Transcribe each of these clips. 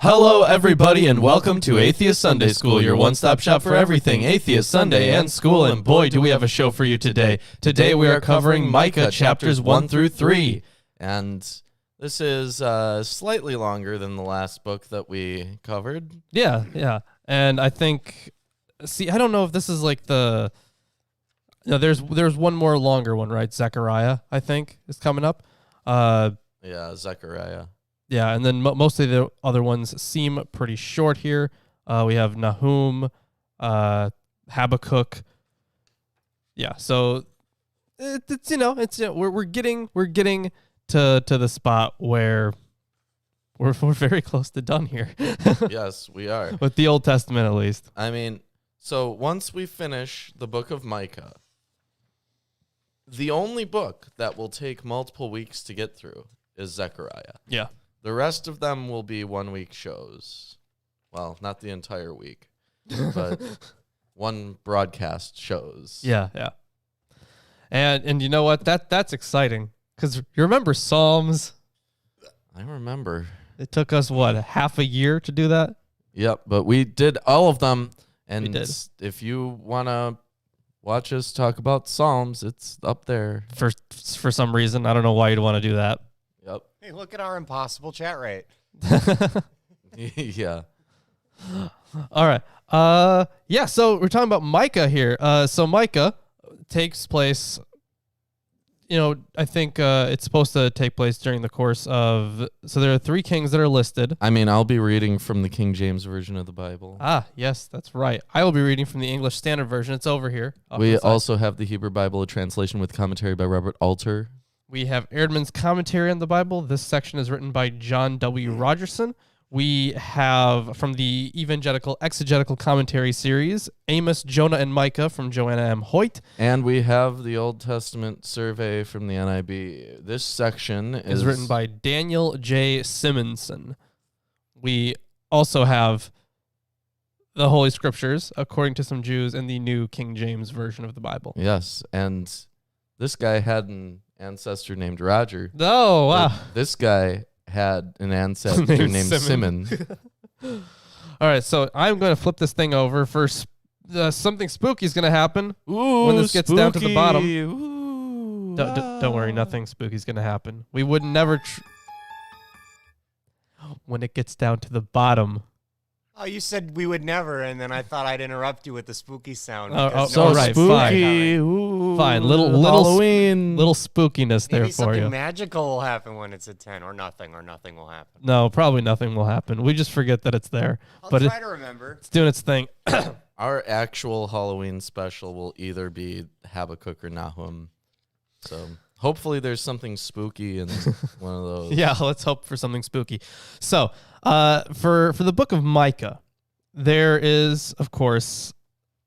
Hello, everybody, and welcome to Atheist Sunday School, your one-stop shop for everything Atheist Sunday and school, and boy, do we have a show for you today. Today we are covering Micah, chapters 1 through 3. And this is slightly longer than the last book that we covered. Yeah. And I think, I don't know if this is like the... No, there's one more longer one, right? Zechariah, I think, is coming up. Yeah, Zechariah. Yeah, and then most of the other ones seem pretty short here. We have Nahum, Habakkuk. Yeah, so we're getting to the spot where we're very close to done here. Yes, we are. With the Old Testament, at least. I mean, so once we finish the book of Micah, the only book that will take multiple weeks to get through is Zechariah. Yeah. The rest of them will be 1 week shows. Well, not the entire week, but one broadcast shows. Yeah. And you know what? That's exciting because you remember Psalms. I remember. It took us half a year to do that. Yep, but we did all of them. And We did. If you want to watch us talk about Psalms, it's up there. For some reason, I don't know why you'd want to do that. Yep. Hey, look at our impossible chat rate. Yeah. All right. Yeah, so we're talking about Micah here. So Micah takes place, I think it's supposed to take place during the course of, so there are 3 kings that are listed. I mean, I'll be reading from the King James Version of the Bible. Ah, yes, that's right. I will be reading from the English Standard Version. It's over here. We also have the Hebrew Bible, a translation with commentary by Robert Alter. We have Erdman's commentary on the Bible. This section is written by John W. Rogerson. We have from the Evangelical Exegetical Commentary series, Amos, Jonah, and Micah from Joanna M. Hoyt. And we have the Old Testament survey from the NIB. This section is written by Daniel J. Simonson. We also have the Holy Scriptures, according to some Jews, in the New King James Version of the Bible. Yes, and this guy had an ancestor named Roger. Oh, wow. This guy had an ancestor named Simon. All right, so I'm going to flip this thing over. First, something spooky is going to happen. Ooh, when this gets down to the bottom. Ooh, Don't worry, nothing spooky is going to happen. We would never... when it gets down to the bottom... Oh, you said we would never, and then I thought I'd interrupt you with the spooky sound. so right, spooky. Ooh, fine. Little Halloween. Little spookiness there Maybe for something you. magical will happen when it's a 10, or nothing will happen. No, probably nothing will happen. We just forget that it's there. I'll but try to remember. It's doing its thing. Our actual Halloween special will either be Habakkuk or Nahum. So hopefully there's something spooky in one of those. Yeah, let's hope for something spooky. So, for the book of Micah, there is, of course,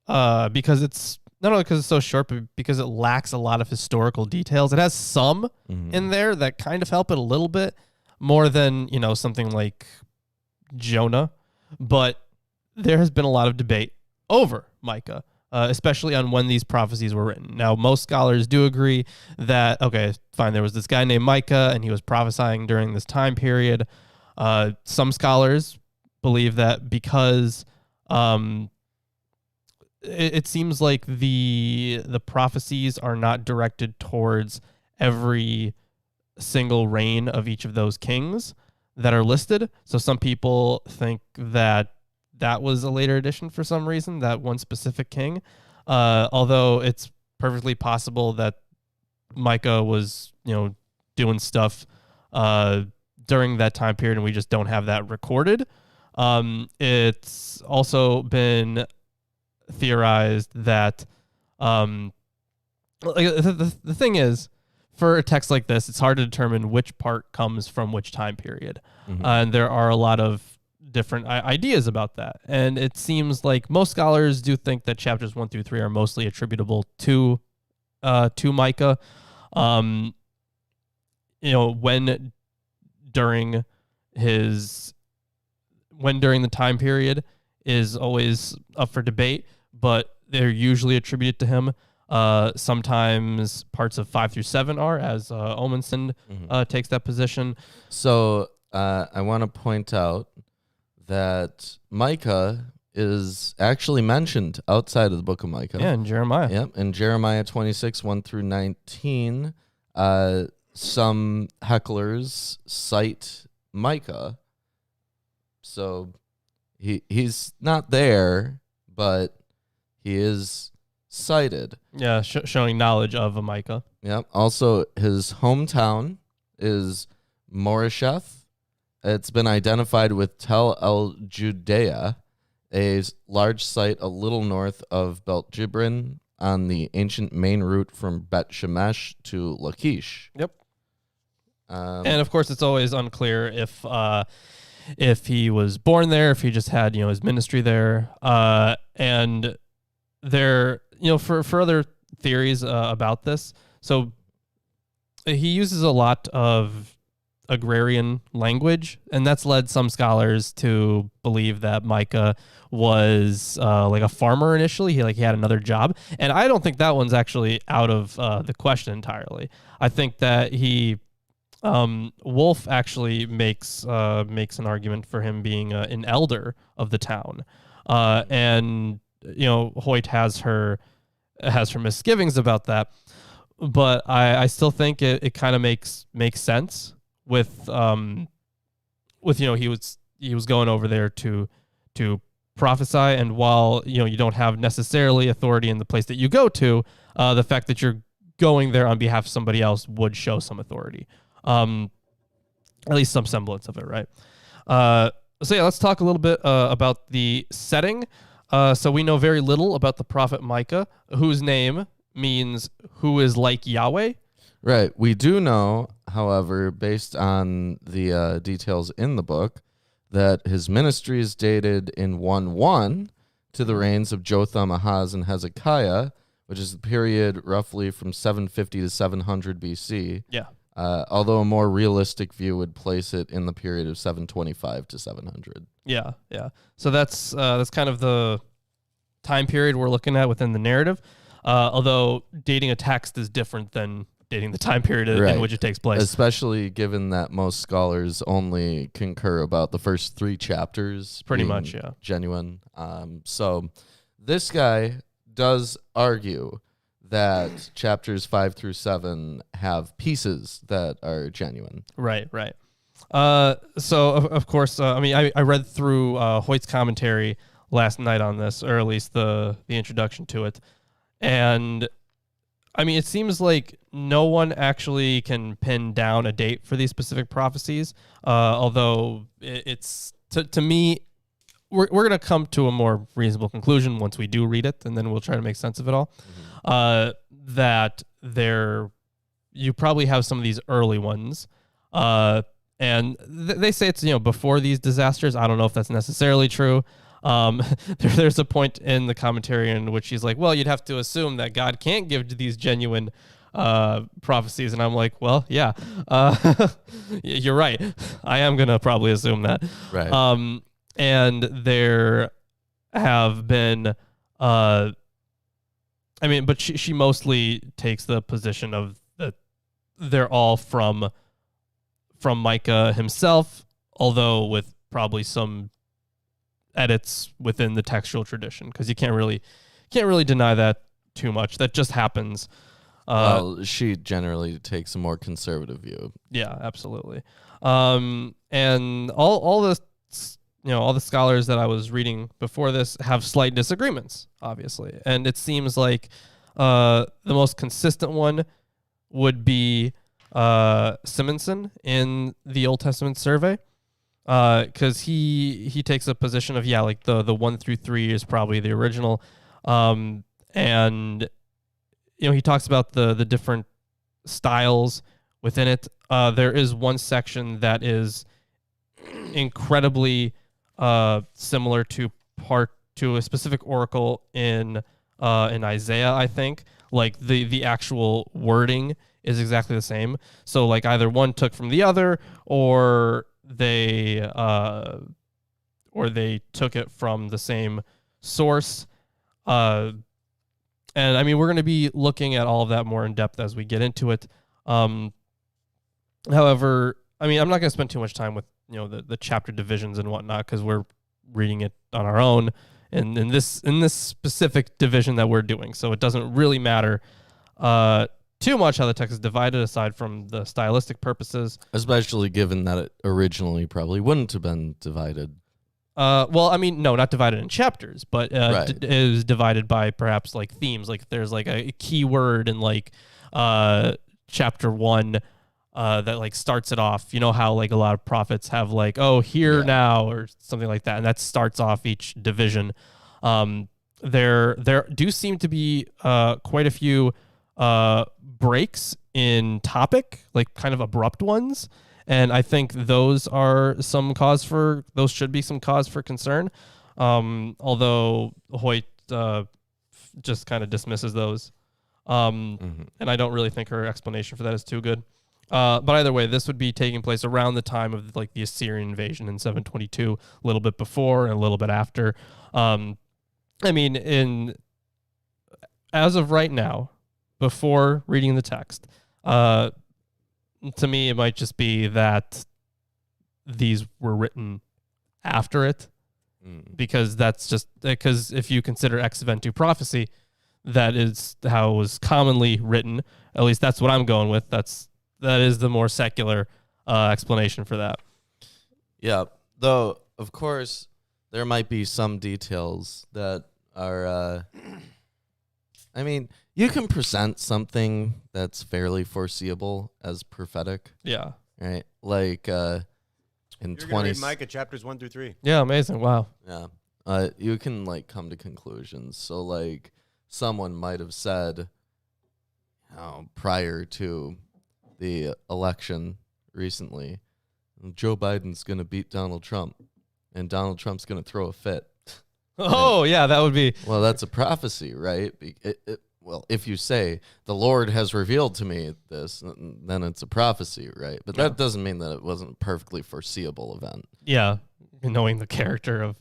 because it's not only because it's so short, but because it lacks a lot of historical details. It has some in there that kind of help it a little bit more than, something like Jonah. But there has been a lot of debate over Micah, especially on when these prophecies were written. Now, most scholars do agree that, okay, fine, there was this guy named Micah, and he was prophesying during this time period. Some scholars believe that because it seems like the prophecies are not directed towards every single reign of each of those kings that are listed. So some people think that was a later addition for some reason, that one specific king. Although it's perfectly possible that Micah was, doing stuff during that time period and we just don't have that recorded. It's also been theorized that the thing is, for a text like this, it's hard to determine which part comes from which time period. And there are a lot of different ideas about that. And it seems like most scholars do think that chapters 1 through 3 are mostly attributable to Micah. When during the time period is always up for debate, but they're usually attributed to him. Sometimes parts of 5 through 7 are, as Omenson takes that position. So I want to point out that Micah is actually mentioned outside of the book of Micah. Yeah, and Jeremiah. Yep. In Jeremiah 26, 1 through 19, some hecklers cite Micah. So he's not there, but he is cited. Yeah, showing knowledge of a Micah. Yep. Also, his hometown is Moresheth. It's been identified with Tel El Judea, a large site a little north of Belt Jibrin on the ancient main route from Bet Shemesh to Lachish. Yep. And of course, it's always unclear if he was born there, if he just had his ministry there, and there for other theories about this. So he uses a lot of agrarian language, and that's led some scholars to believe that Micah was like a farmer initially. He had another job, and I don't think that one's actually out of the question entirely. I think that Wolf actually makes an argument for him being an elder of the town, and Hoyt has her misgivings about that, but I still think it kind of makes sense with he was going over there to prophesy, and while you don't have necessarily authority in the place that you go to, the fact that you're going there on behalf of somebody else would show some authority, at least some semblance of it, right? So yeah, let's talk a little bit about the setting. So we know very little about the prophet Micah, whose name means "who is like Yahweh." Right. We do know, however, based on the details in the book, that his ministry is dated in 1-1 to the reigns of Jotham, Ahaz, and Hezekiah, which is the period roughly from 750 to 700 BC. Yeah. Although a more realistic view would place it in the period of 725 to 700. Yeah, yeah. So that's kind of the time period we're looking at within the narrative. Although dating a text is different than dating the time period in which it takes place. Especially given that most scholars only concur about the first 3 chapters. Pretty much, yeah. Genuine. So this guy does argue that chapters 5 through 7 have pieces that are genuine. Right. So of course, I read through Hoyt's commentary last night on this, or at least the introduction to it, and it seems like no one actually can pin down a date for these specific prophecies. Although it's to me, we're gonna come to a more reasonable conclusion once we do read it, and then we'll try to make sense of it all. That you probably have some of these early ones, and they say it's before these disasters. I don't know if that's necessarily true. There's a point in the commentary in which he's like, well, you'd have to assume that God can't give these genuine prophecies, and I'm like, well, yeah, you're right. I am gonna probably assume that. Right. And there have been, but she mostly takes the position of that they're all from Micah himself, although with probably some edits within the textual tradition, because you can't really deny that too much. That just happens. Well, she generally takes a more conservative view. Yeah, absolutely. And all the all the scholars that I was reading before this have slight disagreements, obviously, and it seems like the most consistent one would be Simonson in the Old Testament survey. Because he takes a position of like the 1 through 3 is probably the original, and he talks about the different styles within it. There is one section that is incredibly similar to a specific oracle in Isaiah. I think like the actual wording is exactly the same. So like either one took from the other, or they took it from the same source. And we're going to be looking at all of that more in depth as we get into it. However, I'm not going to spend too much time with the chapter divisions and whatnot, because we're reading it on our own in this specific division that we're doing. So it doesn't really matter too much how the text is divided, aside from the stylistic purposes. Especially given that it originally probably wouldn't have been divided. Well, I mean, no, not divided in chapters, but Right. it is divided by perhaps like themes. Like there's like a key word in like chapter 1 that like starts it off. You know how like a lot of prophets have like, oh, here now, or something like that, and that starts off each division. There do seem to be quite a few breaks in topic, like kind of abrupt ones. And I think those should be some cause for concern. Although Hoyt just kind of dismisses those. And I don't really think her explanation for that is too good. But either way, this would be taking place around the time of like the Assyrian invasion in 722, a little bit before and a little bit after. I mean, as of right now, before reading the text, to me, it might just be that these were written after it, because that's just because if you consider ex eventu prophecy, that is how it was commonly written. At least that's what I'm going with. That is the more secular explanation for that. Yeah, though, of course, there might be some details that are, I mean, you can present something that's fairly foreseeable as prophetic. Yeah. Right? Like, in You're 20... gonna read Micah chapters 1 through 3. Yeah, amazing. Wow. Yeah. You can, like, come to conclusions. So, like, someone might have said, prior to the election recently, Joe Biden's going to beat Donald Trump, and Donald Trump's going to throw a fit. Oh, yeah, that would be... Well, that's a prophecy, right? Well, if you say, the Lord has revealed to me this, then it's a prophecy, right? But that doesn't mean that it wasn't a perfectly foreseeable event. Yeah, knowing the character of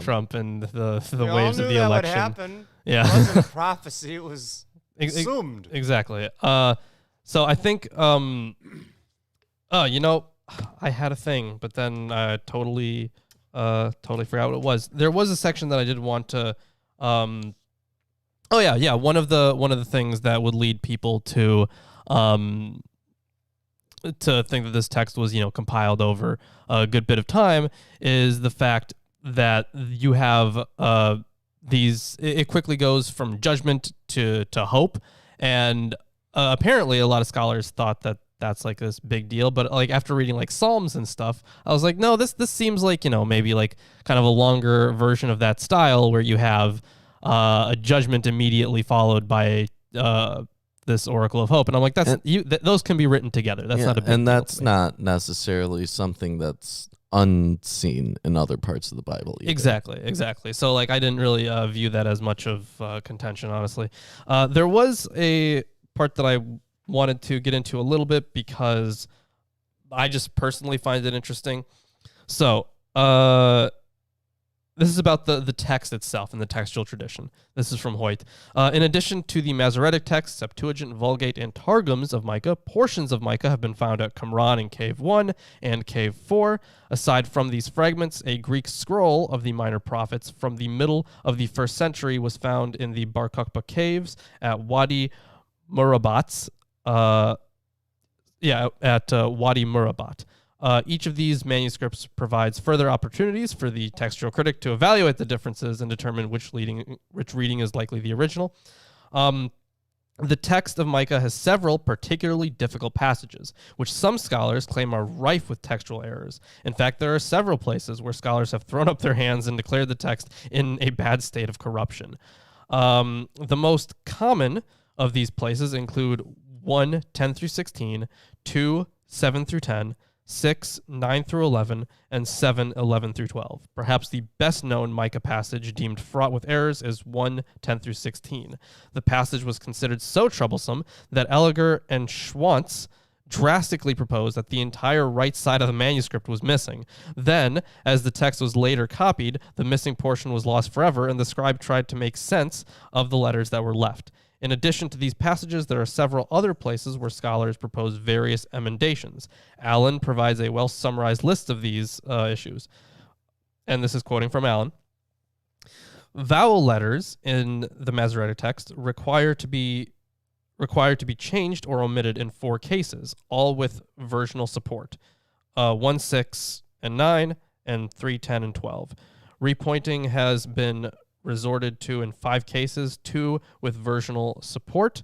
Trump and the waves of the that election. Would happen. Yeah. It wasn't a prophecy. It was assumed. Exactly. So I think, I had a thing, but then I totally forgot what it was. There was a section that I did want to, one of the things that would lead people to think that this text was, compiled over a good bit of time is the fact that you have it quickly goes from judgment to hope. And apparently a lot of scholars thought that that's like this big deal, but like after reading like Psalms and stuff, I was like, no, this seems like, maybe like kind of a longer version of that style where you have a judgment immediately followed by this oracle of hope. And I'm like, those can be written together. That's not a big and deal that's not necessarily something that's unseen in other parts of the Bible either. Exactly. So like I didn't really view that as much of contention, honestly. There was a part that I wanted to get into a little bit because I just personally find it interesting. So this is about the text itself and the textual tradition. This is from Hoyt. In addition to the Masoretic texts, Septuagint, Vulgate, and Targums of Micah, portions of Micah have been found at Qumran in Cave 1 and Cave 4. Aside from these fragments, a Greek scroll of the Minor Prophets from the middle of the 1st century was found in the Bar Kokhba caves at Wadi Murabat. Wadi Murabat. Each of these manuscripts provides further opportunities for the textual critic to evaluate the differences and determine which reading is likely the original. The text of Micah has several particularly difficult passages, which some scholars claim are rife with textual errors. In fact, there are several places where scholars have thrown up their hands and declared the text in a bad state of corruption. The most common of these places include 1, 10 through 16, 2, 7 through 10, 6, 9 through 11, and 7, 11 through 12. Perhaps the best known Micah passage deemed fraught with errors is 1, 10 through 16. The passage was considered so troublesome that Elliger and Schwantz drastically proposed that the entire right side of the manuscript was missing. Then, as the text was later copied, the missing portion was lost forever, and the scribe tried to make sense of the letters that were left. In addition to these passages, there are several other places where scholars propose various emendations. Allen provides a well-summarized list of these issues. and this is quoting from Allen, vowel letters in the Masoretic text required to be changed or omitted in 4 cases, all with versional support: 1, 6, and 9, and 3, 10, and 12. Repointing has been resorted to in 5 cases, 2 with versional support,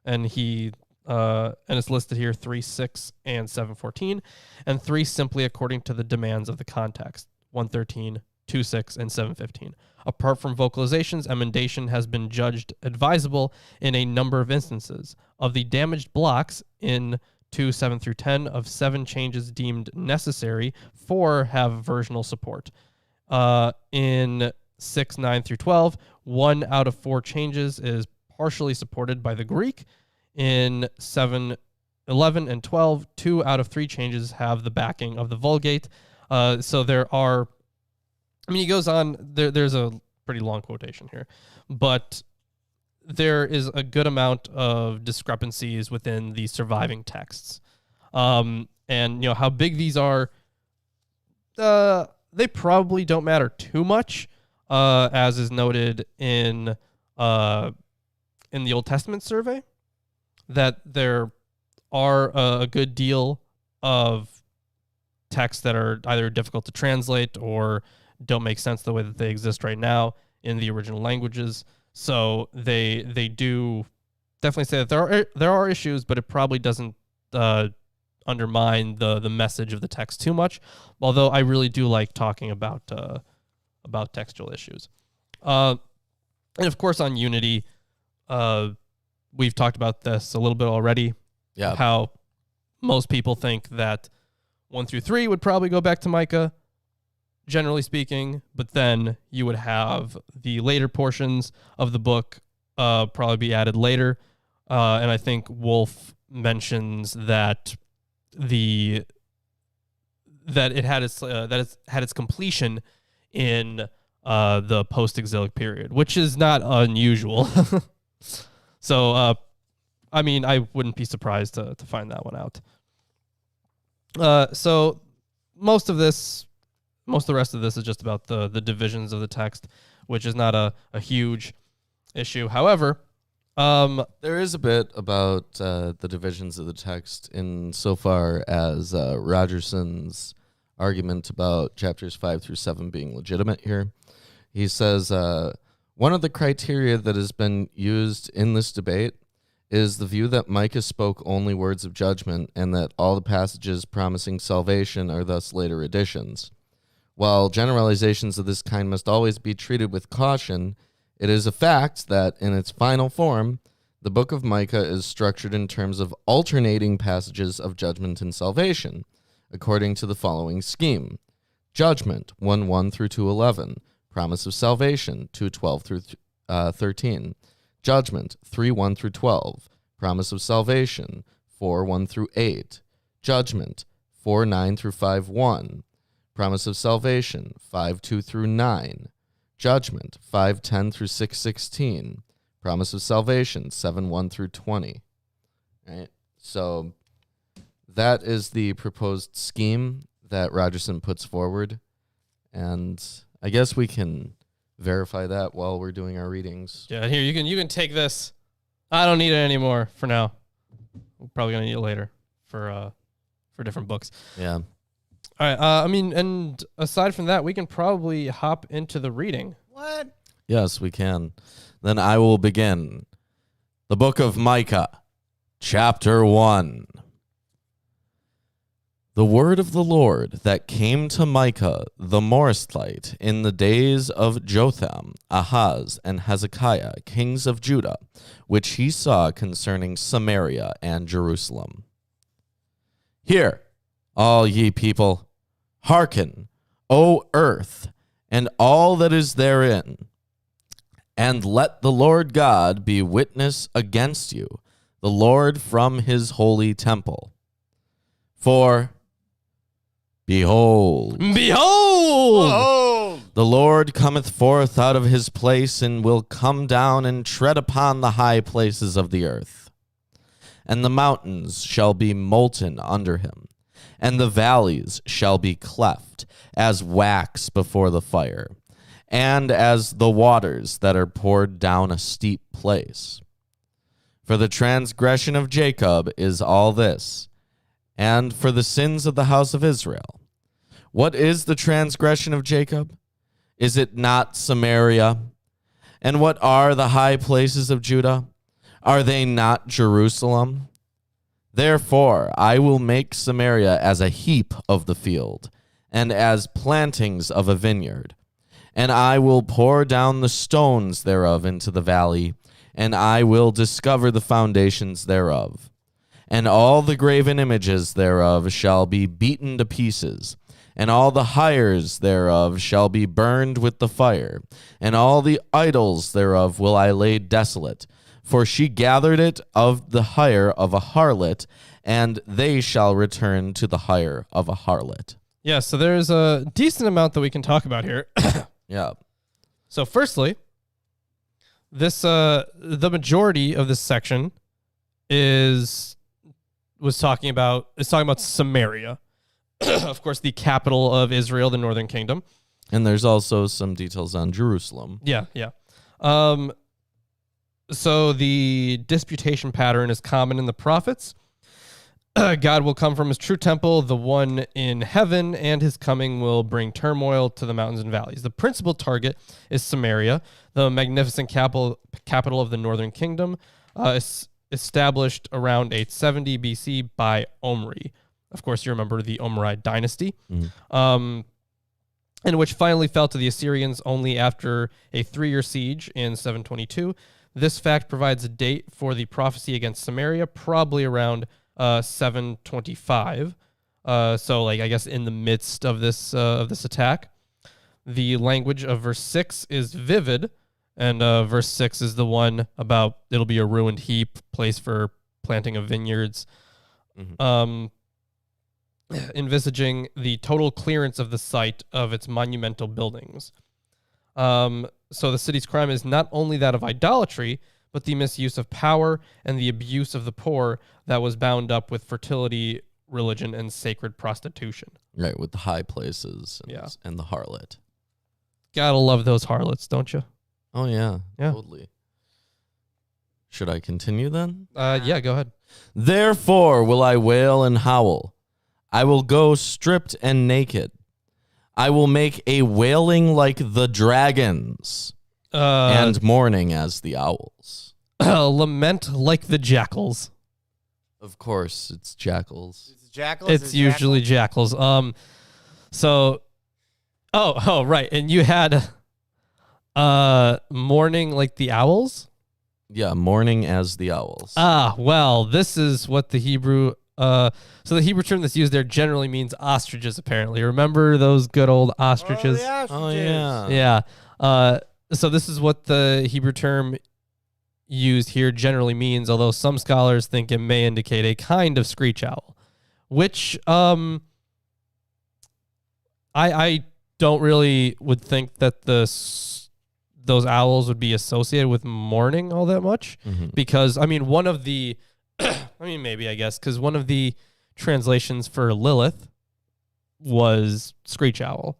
and it's listed here 3, 6, and 714, and 3 simply according to the demands of the context: 113, 2, 6, and 715. Apart from vocalizations, emendation has been judged advisable in a number of instances. Of the damaged blocks in 2, 7 through 10, of 7 changes deemed necessary, 4 have versional support. In 6, 9 through 12, 1 out of 4 changes is partially supported by the Greek. In 7, 11, and 12, 2 out of 3 changes have the backing of the Vulgate. So there are, he goes on, there's a pretty long quotation here, but there is a good amount of discrepancies within the surviving texts. And, how big these are, they probably don't matter too much, as is noted in the Old Testament survey, that there are a good deal of texts that are either difficult to translate or don't make sense the way that they exist right now in the original languages. So they do definitely say that there are issues, but it probably doesn't undermine the message of the text too much. Although I really do like talking about textual issues, and of course on unity, we've talked about this a little bit already. Yeah, how most people think that 1 through 3 would probably go back to Micah, generally speaking, but then you would have the later portions of the book probably be added later. And I think Wolf mentions that it had its completion in the post-exilic period, which is not unusual. So, I wouldn't be surprised to find that one out. So most of the rest of this is just about the divisions of the text, which is not a huge issue. However, there is a bit about the divisions of the text insofar as Rogerson's argument about chapters 5 through 7 being legitimate here. He says, one of the criteria that has been used in this debate is the view that Micah spoke only words of judgment and that all the passages promising salvation are thus later additions. While generalizations of this kind must always be treated with caution, it is a fact that, in its final form, the book of Micah is structured in terms of alternating passages of judgment and salvation, according to the following scheme: judgment, 1:1 through 2:11, promise of salvation, 2:12 through 13, judgment, 3:1 through 12, promise of salvation, 4:1 through 8, judgment, 4:9 through 5:1, promise of salvation, 5:2 through 9, judgment, 5:10 through 6:16, promise of salvation, 7:1 through 20. Right? So that is the proposed scheme that Rogerson puts forward, and I guess we can verify that while we're doing our readings. Yeah, here you can take this. I don't need it anymore for now. We're probably gonna need it later for different books. Yeah. All right. And aside from that, we can probably hop into the reading. What? Yes, we can. Then I will begin. The book of Micah, chapter 1. The word of the Lord that came to Micah the Morasthite in the days of Jotham, Ahaz, and Hezekiah, kings of Judah, which he saw concerning Samaria and Jerusalem. Hear, all ye people, hearken, O earth, and all that is therein, and let the Lord God be witness against you, the Lord from his holy temple. For behold, Oh! the Lord cometh forth out of his place, and will come down and tread upon the high places of the earth. And the mountains shall be molten under him, and the valleys shall be cleft as wax before the fire, and as the waters that are poured down a steep place. For the transgression of Jacob is all this, and for the sins of the house of Israel. What is the transgression of Jacob? Is it not Samaria? And what are the high places of Judah? Are they not Jerusalem? Therefore I will make Samaria as a heap of the field, and as plantings of a vineyard. And I will pour down the stones thereof into the valley, and I will discover the foundations thereof. And all the graven images thereof shall be beaten to pieces, and all the hires thereof shall be burned with the fire, and all the idols thereof will I lay desolate. For she gathered it of the hire of a harlot, and they shall return to the hire of a harlot. Yeah, so there's a decent amount that we can talk about here. Yeah. So firstly, this the majority of this section is talking about Samaria. Of course, the capital of Israel, the northern kingdom. And there's also some details on Jerusalem. Yeah. So the disputation pattern is common in the prophets. God will come from his true temple, the one in heaven, and his coming will bring turmoil to the mountains and valleys. The principal target is Samaria, the magnificent capital of the northern kingdom, established around 870 BC by Omri. Of course, you remember the Omride dynasty, and which finally fell to the Assyrians only after a 3-year siege in 722. This fact provides a date for the prophecy against Samaria, probably around 725. So, I guess in the midst of this attack. The language of verse 6 is vivid, and verse 6 is the one about it'll be a ruined heap, place for planting of vineyards. Envisaging the total clearance of the site of its monumental buildings. So the city's crime is not only that of idolatry, but the misuse of power and the abuse of the poor that was bound up with fertility, religion, and sacred prostitution. Right, with the high places and the harlot. Gotta love those harlots, don't you? Oh, yeah, Yeah. totally. Should I continue then? Yeah, go ahead. Therefore will I wail and howl. I will go stripped and naked. I will make a wailing like the dragons, and mourning as the owls. Lament like the jackals. Of course, it's jackals. It's jackals. It's usually jackals. So, right, and you had mourning like the owls. Yeah, mourning as the owls. Well, this is what the Hebrew. So the Hebrew term that's used there generally means ostriches. Apparently, remember those good old ostriches? Oh yeah. Yeah. So this is what the Hebrew term used here generally means, although some scholars think it may indicate a kind of screech owl, which I don't really would think that those owls would be associated with mourning all that much, because one of the maybe I guess because one of the translations for Lilith was screech owl.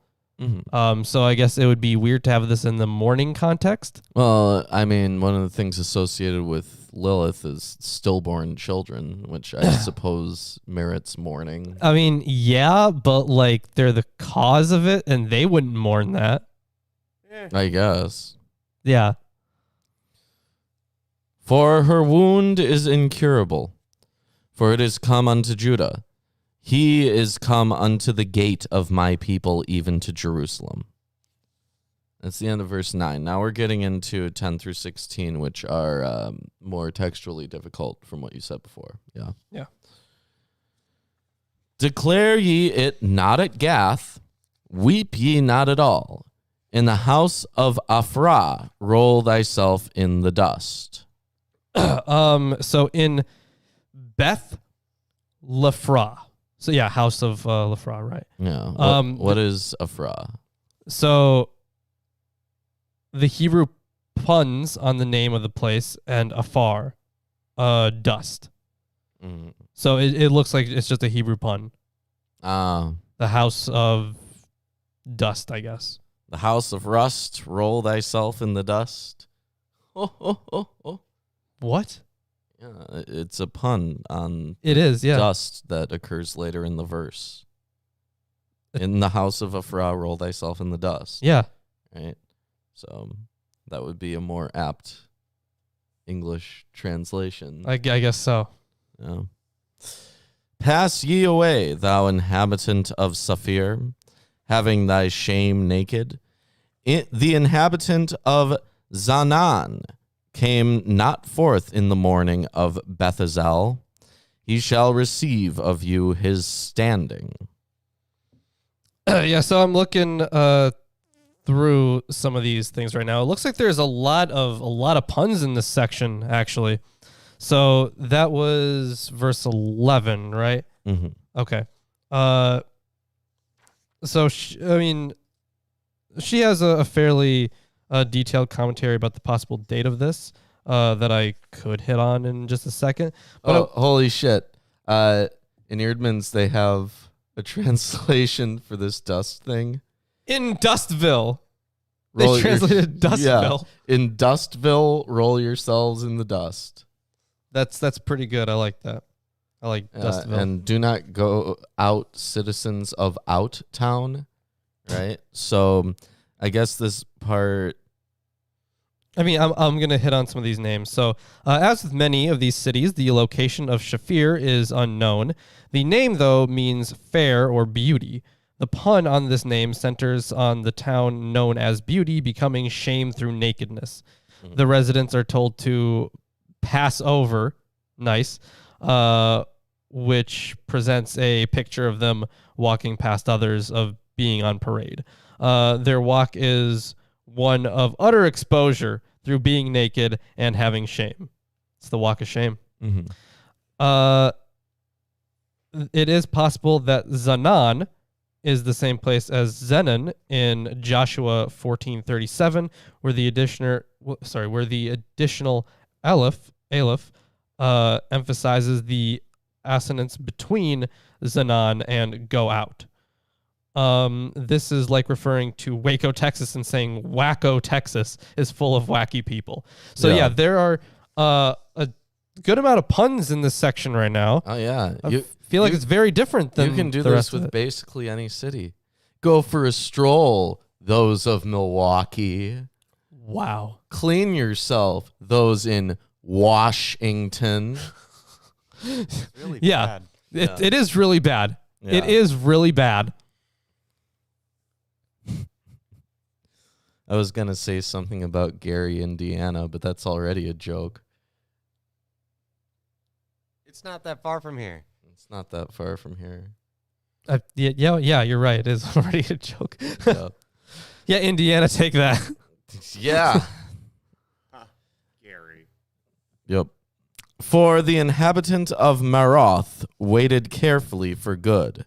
So I guess it would be weird to have this in the mourning context. Well, one of the things associated with Lilith is stillborn children, which I suppose merits mourning. Yeah, but they're the cause of it, and they wouldn't mourn that. I guess. Yeah. For her wound is incurable, for it is come unto Judah. He is come unto the gate of my people, even to Jerusalem. That's the end of verse 9. Now we're getting into 10 through 16, which are more textually difficult from what you said before. Yeah. Yeah. Declare ye it not at Gath, weep ye not at all. In the house of Aphrah, roll thyself in the dust. So in Beth Laphrah. So yeah, house of Laphrah, right? Yeah. What is Aphrah? So the Hebrew puns on the name of the place and afar, dust. So it looks like it's just a Hebrew pun. The house of dust, I guess. The house of rust, roll thyself in the dust. Oh. What? Yeah, it's a pun on It is, yeah. dust that occurs later in the verse. In the house of Ephra, roll thyself in the dust. Yeah. Right? So that would be a more apt English translation. I guess so. Yeah. Pass ye away, thou inhabitant of Saphir, having thy shame naked. The inhabitant of Zanan came not forth in the morning of Bethazel. He shall receive of you his standing. Yeah, so I'm looking through some of these things right now. It looks like there's a lot of puns in this section, actually. So that was verse 11, right? Mm-hmm. Okay. So she has a fairly detailed commentary about the possible date of this that I could hit on in just a second. But holy shit. In Eerdmans, they have a translation for this dust thing. in Dustville. They translated Dustville. Yeah. In Dustville, roll yourselves in the dust. That's pretty good. I like that. I like Dustville. And do not go out, citizens of Out Town. Right? So I guess this part... I mean, I'm going to hit on some of these names. So, as with many of these cities, the location of Shafir is unknown. The name, though, means fair or beauty. The pun on this name centers on the town known as Beauty becoming shame through nakedness. Mm-hmm. The residents are told to pass over, nice, which presents a picture of them walking past others of being on parade. Their walk is one of utter exposure through being naked and having shame. It's the walk of shame. Mm-hmm. It is possible that Zanan is the same place as Zenon in Joshua 14:37, where the additional aleph emphasizes the assonance between Zanan and go out. This is like referring to Waco, Texas, and saying Wacko, Texas is full of wacky people. So yeah, there are a good amount of puns in this section right now. Oh yeah, I feel like it's very different than you can do the this rest with of it. basically any city. Go for a stroll, those of Milwaukee. Wow. Clean yourself, those in Washington. It's really Yeah. bad. It is really bad. Yeah. It is really bad. I was going to say something about Gary, Indiana, but that's already a joke. It's not that far from here. It's not that far from here. Yeah, you're right. It is already a joke. Yeah. Yeah, Indiana, take that. Yeah. Gary. Yep. For the inhabitant of Maroth waited carefully for good,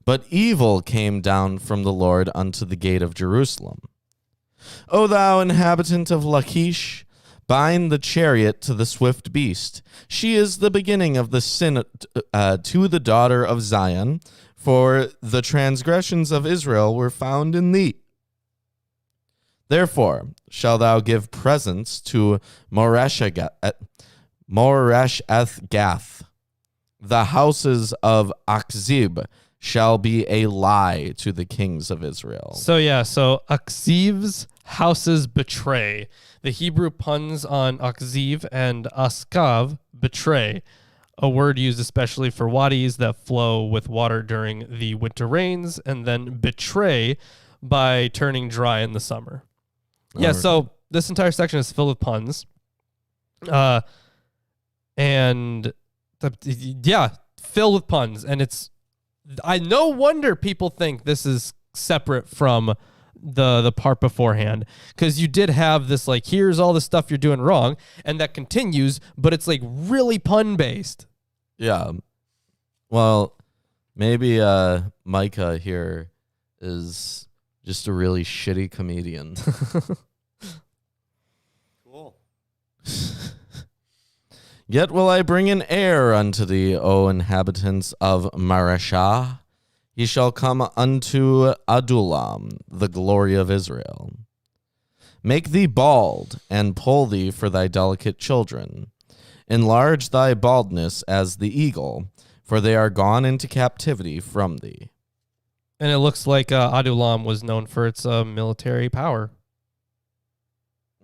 but evil came down from the Lord unto the gate of Jerusalem. O thou inhabitant of Lachish, bind the chariot to the swift beast. She is the beginning of the sin to the daughter of Zion, for the transgressions of Israel were found in thee. Therefore shalt thou give presents to Moresheth-Gath. The houses of Achzib shall be a lie to the kings of Israel. So Achziv's houses betray. The Hebrew puns on Achziv and Askav, betray, a word used especially for wadis that flow with water during the winter rains, and then betray by turning dry in the summer. Yeah, so this entire section is filled with puns. And filled with puns. And no wonder people think this is separate from the part beforehand, because you did have this, like, here's all the stuff you're doing wrong, and that continues, but it's like really pun based. Yeah. Well, maybe Micah here is just a really shitty comedian. Cool. Yet will I bring an heir unto thee, O inhabitants of Mareshah. He shall come unto Adullam, the glory of Israel. Make thee bald, and pull thee for thy delicate children. Enlarge thy baldness as the eagle, for they are gone into captivity from thee. And it looks like Adullam was known for its military power.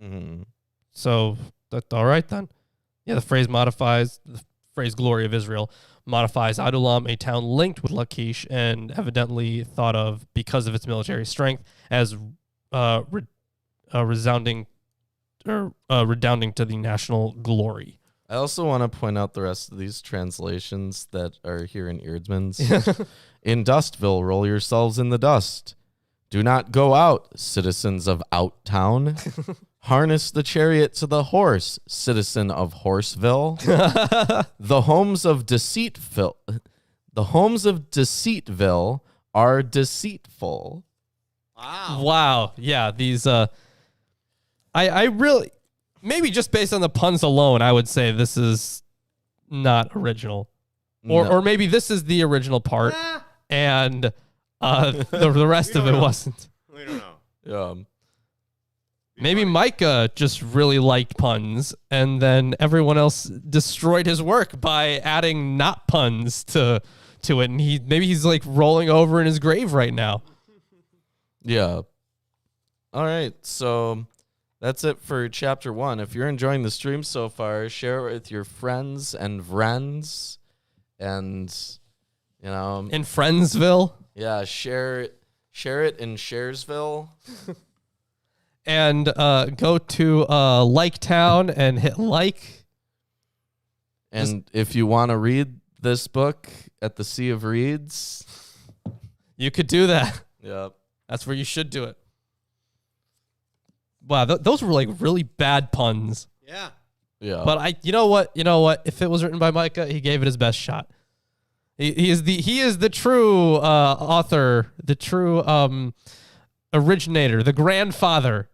Mm-hmm. So, that's all right then. Yeah, the phrase glory of Israel modifies Adullam, a town linked with Lachish and evidently thought of because of its military strength as redounding to the national glory. I also want to point out the rest of these translations that are here in Eardsman's. In Dustville, roll yourselves in the dust. Do not go out, citizens of Outtown. Harness the chariot to the horse, citizen of Horseville. The homes of Deceitville are deceitful. Wow. Yeah, these I really, maybe just based on the puns alone, I would say this is not original. Or maybe this is the original part and the rest of it wasn't. We don't know. Yeah. Maybe Micah just really liked puns, and then everyone else destroyed his work by adding not puns to it, and maybe he's like rolling over in his grave right now. Yeah. All right, so that's it for chapter 1. If you're enjoying the stream so far, share it with your friends and friends, and in Friendsville. Yeah, share it in Sharesville. And go to Liketown and hit like. And if you want to read this book at the Sea of Reeds, you could do that. Yep. That's where you should do it. Wow, those were like really bad puns. Yeah. Yeah. But you know what? If it was written by Micah, he gave it his best shot. He is the true author, the true originator, the grandfather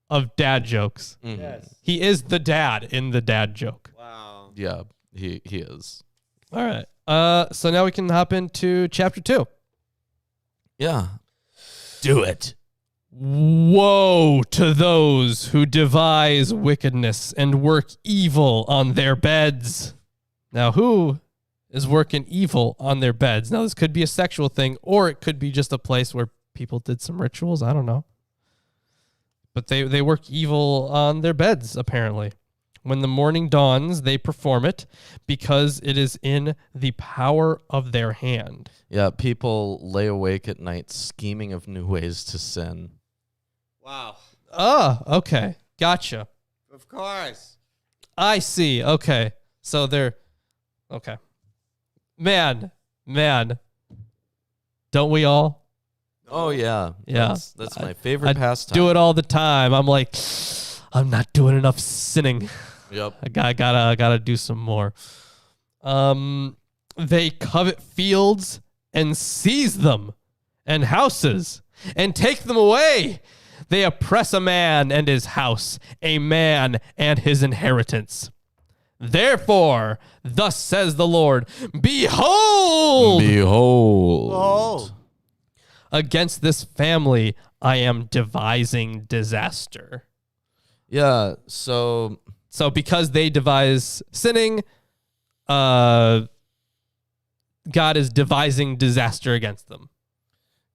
of dad jokes. Mm-hmm. Yes. He is the dad in the dad joke. Wow. Yeah, he is. All right. So now we can hop into chapter 2. Yeah. Do it. Woe to those who devise wickedness and work evil on their beds. Now, who is working evil on their beds? Now, this could be a sexual thing, or it could be just a place where people did some rituals. I don't know. But they work evil on their beds, apparently. When the morning dawns, they perform it because it is in the power of their hand. Yeah, people lay awake at night scheming of new ways to sin. Wow. Oh, okay. Gotcha. Of course. I see. Okay. So they're... Okay. Man. Don't we all? Oh, yeah. Yeah. That's my favorite pastime. Do it all the time. I'm like, I'm not doing enough sinning. Yep. I gotta do some more. They covet fields and seize them, and houses, and take them away. They oppress a man and his house, a man and his inheritance. Therefore, thus says the Lord, Behold! Behold. Against this family, I am devising disaster. Yeah, so because they devise sinning, God is devising disaster against them.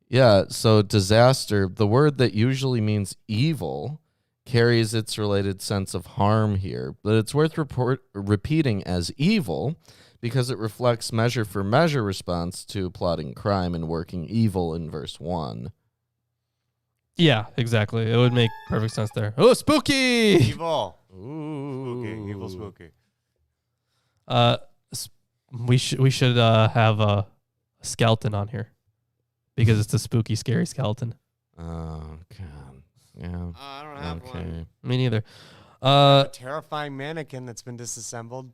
Yeah, so disaster, the word that usually means evil, carries its related sense of harm here, but it's worth repeating as evil because it reflects measure for measure response to plotting crime and working evil in verse 1. Yeah, exactly. It would make perfect sense there. Oh, spooky! Evil. Ooh. Spooky. Evil spooky. We should have a skeleton on here because it's a spooky, scary skeleton. Oh, God. Yeah. I don't have one. Me neither. A terrifying mannequin that's been disassembled.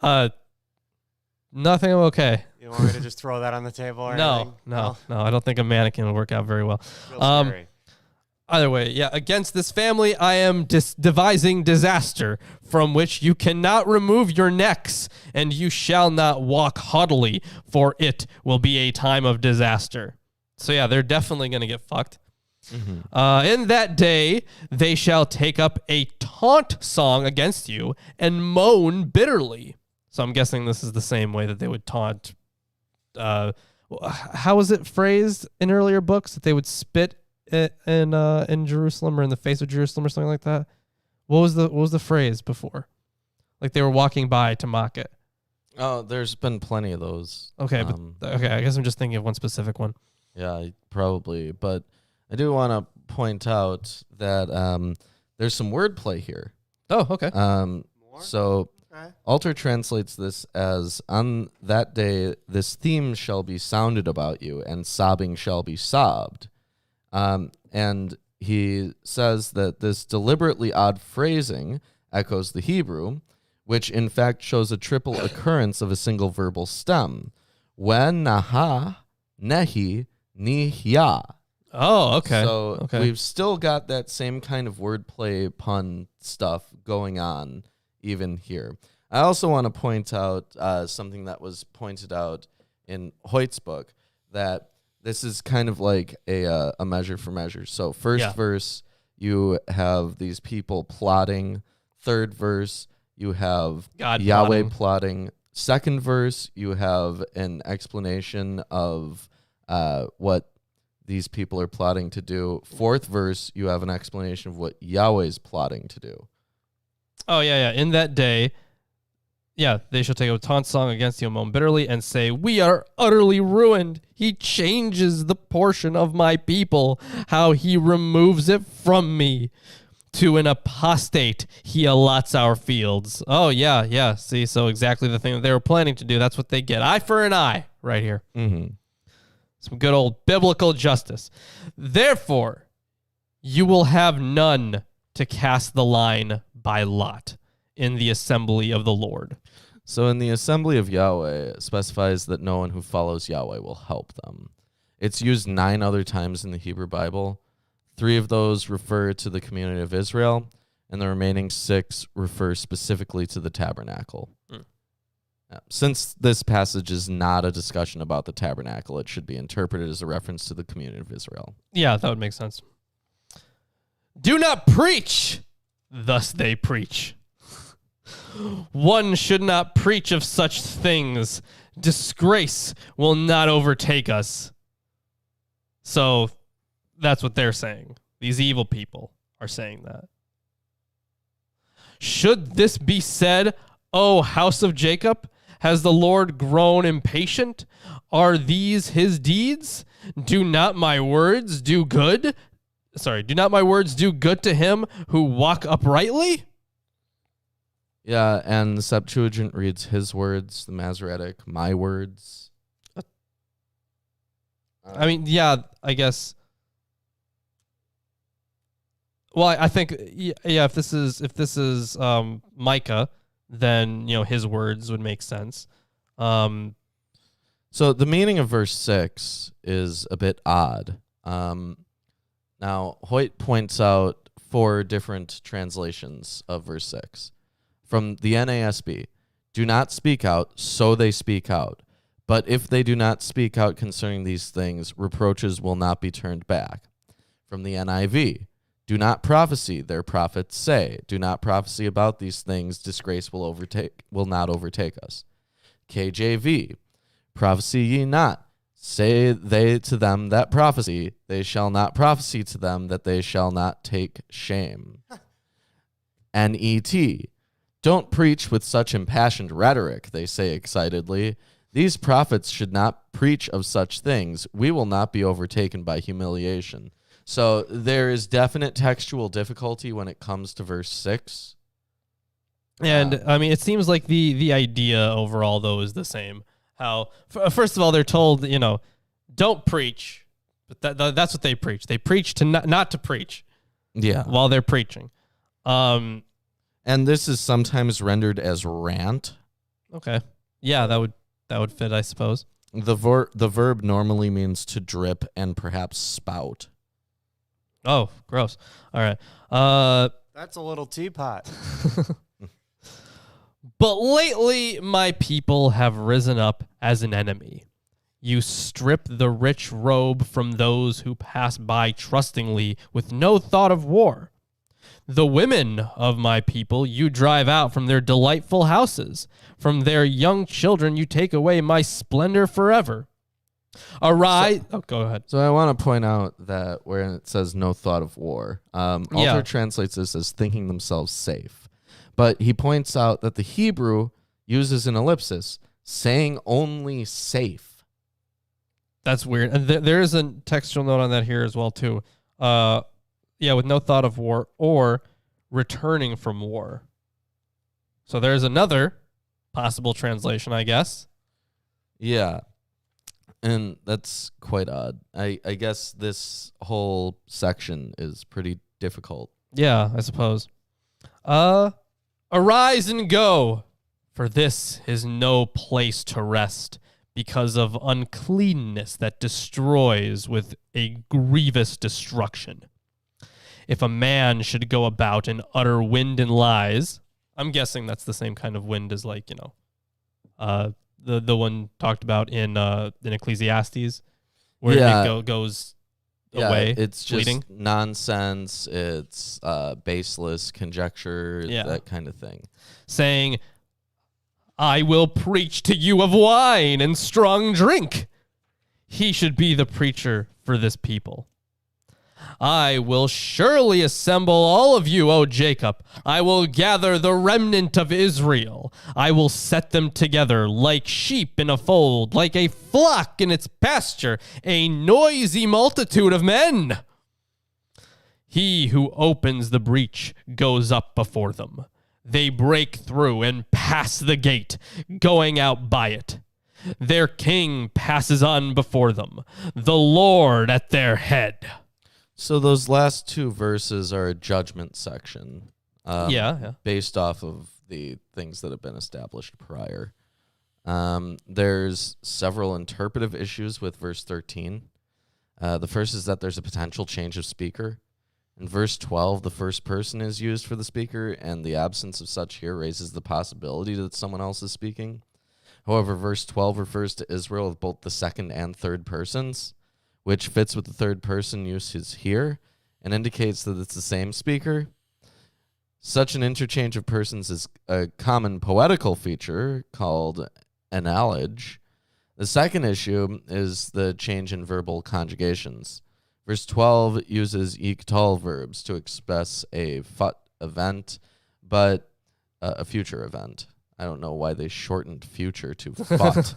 Nothing. I'm okay. You don't want me to just throw that on the table or anything? No. I don't think a mannequin would work out very well. Real scary. Either way, yeah, against this family I am devising disaster, from which you cannot remove your necks, and you shall not walk haughtily, for it will be a time of disaster. So yeah, they're definitely going to get fucked. Mm-hmm. In that day, they shall take up a taunt song against you and moan bitterly. So I'm guessing this is the same way that they would taunt. How was it phrased in earlier books that they would spit in Jerusalem or in the face of Jerusalem or something like that? What was the phrase before? Like they were walking by to mock it. Oh, there's been plenty of those. Okay, I guess I'm just thinking of one specific one. Yeah, probably. But I do want to point out that there's some wordplay here. Oh, okay. So Okay. Alter translates this as, on that day, this theme shall be sounded about you, and sobbing shall be sobbed. And he says that this deliberately odd phrasing echoes the Hebrew, which in fact shows a triple occurrence of a single verbal stem. When, naha, nehi, nihya. Oh, okay. So we've still got that same kind of wordplay pun stuff going on even here. I also want to point out something that was pointed out in Hoyt's book, that this is kind of like a measure for measure. So first verse, you have these people plotting. Third verse, you have God Yahweh plotting. Second verse, you have an explanation of what these people are plotting to do. Fourth verse, you have an explanation of what Yahweh's plotting to do. Oh, yeah. In that day, they shall take a taunt song against you and moan bitterly and say, we are utterly ruined. He changes the portion of my people, how he removes it from me. To an apostate, he allots our fields. Oh, yeah. See, so exactly the thing that they were planning to do. That's what they get. Eye for an eye right here. Mm-hmm. Some good old biblical justice. Therefore, you will have none to cast the line by lot in the assembly of the Lord. So in the assembly of Yahweh, it specifies that no one who follows Yahweh will help them. It's used 9 other times in the Hebrew Bible. 3 of those refer to the community of Israel, and the remaining 6 refer specifically to the tabernacle. Since this passage is not a discussion about the tabernacle, it should be interpreted as a reference to the community of Israel. Yeah, that would make sense. Do not preach, thus they preach. One should not preach of such things. Disgrace will not overtake us. So that's what they're saying. These evil people are saying that. Should this be said, O house of Jacob? Has the Lord grown impatient? Are these his deeds? Do not my words do good? Do not my words do good to him who walk uprightly? Yeah, and the Septuagint reads his words, the Masoretic, my words. I mean, I guess. Well, I think, if this is Micah, then his words would make sense. So the meaning of verse 6 is a bit odd. Now, Hoyt points out 4 different translations of verse 6. From the NASB, do not speak out, so they speak out. But if they do not speak out concerning these things, reproaches will not be turned back. From the NIV, do not prophesy, their prophets say. Do not prophesy about these things, disgrace will not overtake us. KJV, prophesy ye not. Say they to them that prophesy, they shall not prophesy to them that they shall not take shame. NET, don't preach with such impassioned rhetoric, they say excitedly. These prophets should not preach of such things. We will not be overtaken by humiliation. So there is definite textual difficulty when it comes to verse 6. And, I mean, it seems like the idea overall, though, is the same. How, first of all, they're told, don't preach. But that's what they preach. They preach to not to preach. Yeah. While they're preaching. And this is sometimes rendered as rant. Okay. Yeah, that would fit, I suppose. The verb normally means to drip and perhaps spout. Oh, gross. All right. That's a little teapot. But lately my people have risen up as an enemy. You strip the rich robe from those who pass by trustingly with no thought of war. The women of my people you drive out from their delightful houses. From their young children you take away my splendor forever. Arise. Go ahead. So I want to point out that where it says no thought of war, Alter translates this as thinking themselves safe. But he points out that the Hebrew uses an ellipsis, saying only safe. That's weird. And there is a textual note on that here as well, too. With no thought of war or returning from war. So there's another possible translation, I guess. Yeah. And that's quite odd. I guess this whole section is pretty difficult. Yeah, I suppose. Arise and go, for this is no place to rest, because of uncleanness that destroys with a grievous destruction. If a man should go about and utter wind and lies, I'm guessing that's the same kind of wind as the one talked about in Ecclesiastes, where it goes away. It's fleeting. Just nonsense. It's baseless conjecture, that kind of thing. Saying, I will preach to you of wine and strong drink. He should be the preacher for this people. I will surely assemble all of you, O Jacob. I will gather the remnant of Israel. I will set them together like sheep in a fold, like a flock in its pasture, a noisy multitude of men. He who opens the breach goes up before them. They break through and pass the gate, going out by it. Their king passes on before them, the Lord at their head. So those last two verses are a judgment section. Based off of the things that have been established prior. There's several interpretive issues with verse 13. The first is that there's a potential change of speaker. In verse 12, the first person is used for the speaker, and the absence of such here raises the possibility that someone else is speaking. However, verse 12 refers to Israel with both the second and third persons, which fits with the third person usage here and indicates that it's the same speaker. Such an interchange of persons is a common poetical feature called analogy. The second issue is the change in verbal conjugations. Verse 12 uses iktal verbs to express a fut event, but a future event. I don't know why they shortened future to fut.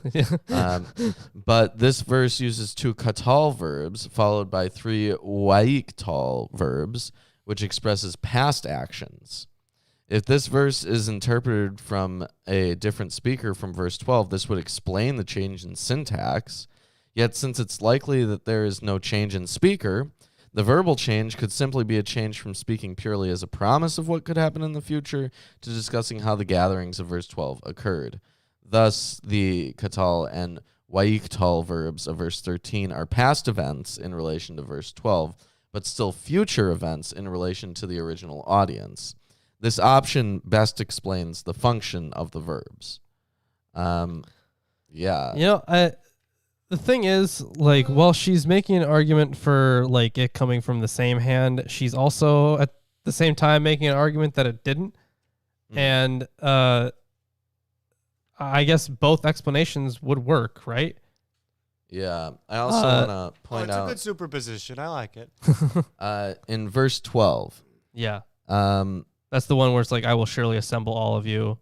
But this verse uses two katal verbs followed by three waiktal verbs, which expresses past actions. If this verse is interpreted from a different speaker from verse 12, this would explain the change in syntax. Yet since it's likely that there is no change in speaker, the verbal change could simply be a change from speaking purely as a promise of what could happen in the future to discussing how the gatherings of verse 12 occurred. Thus, the katal and waiktal verbs of verse 13 are past events in relation to verse 12, but still future events in relation to the original audience. This option best explains the function of the verbs. The thing is, while she's making an argument for, it coming from the same hand, she's also, at the same time, making an argument that it didn't. And I guess both explanations would work, right? Yeah. I also want to point out... It's a good superposition. I like it. In verse 12... Yeah. That's the one where it's I will surely assemble all of you.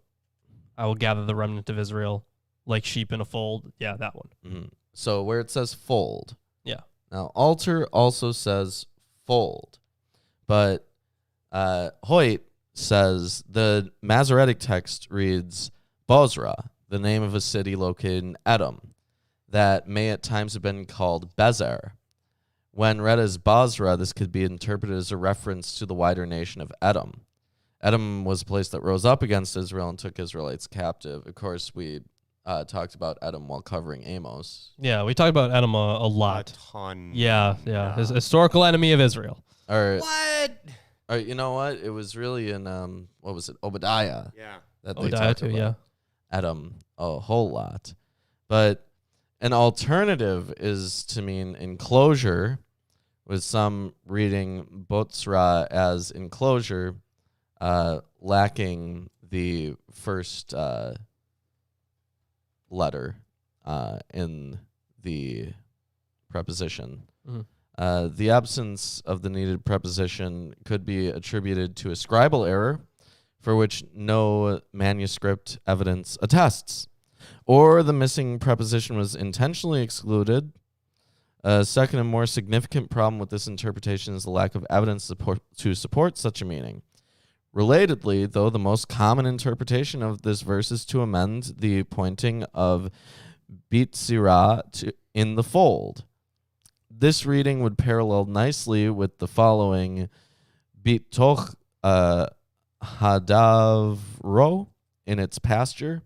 I will gather the remnant of Israel like sheep in a fold. Yeah, that one. Mm-hmm. So where it says fold. Yeah. Now, Alter also says fold. But Hoyt says the Masoretic text reads Bozrah, the name of a city located in Edom, that may at times have been called Bezer. When read as Bozrah, this could be interpreted as a reference to the wider nation of Edom. Edom was a place that rose up against Israel and took Israelites captive. Of course, we talked about Edom while covering Amos. Yeah, we talked about Edom a A lot. ton. Yeah. His historical enemy of Israel. Or, What? or you know what? It was really in what was it? Obadiah. Yeah. That they Obadiah talked too, about yeah. Edom a whole lot. But an alternative is to mean enclosure, with some reading Botzra as enclosure, lacking the first letter in the preposition. Mhm. The absence of the needed preposition could be attributed to a scribal error for which no manuscript evidence attests, or the missing preposition was intentionally excluded. A second and more significant problem with this interpretation is the lack of evidence to support such a meaning. Relatedly, though, the most common interpretation of this verse is to amend the pointing of Bitzira in the fold. This reading would parallel nicely with the following Bitoch Hadavro in its pasture.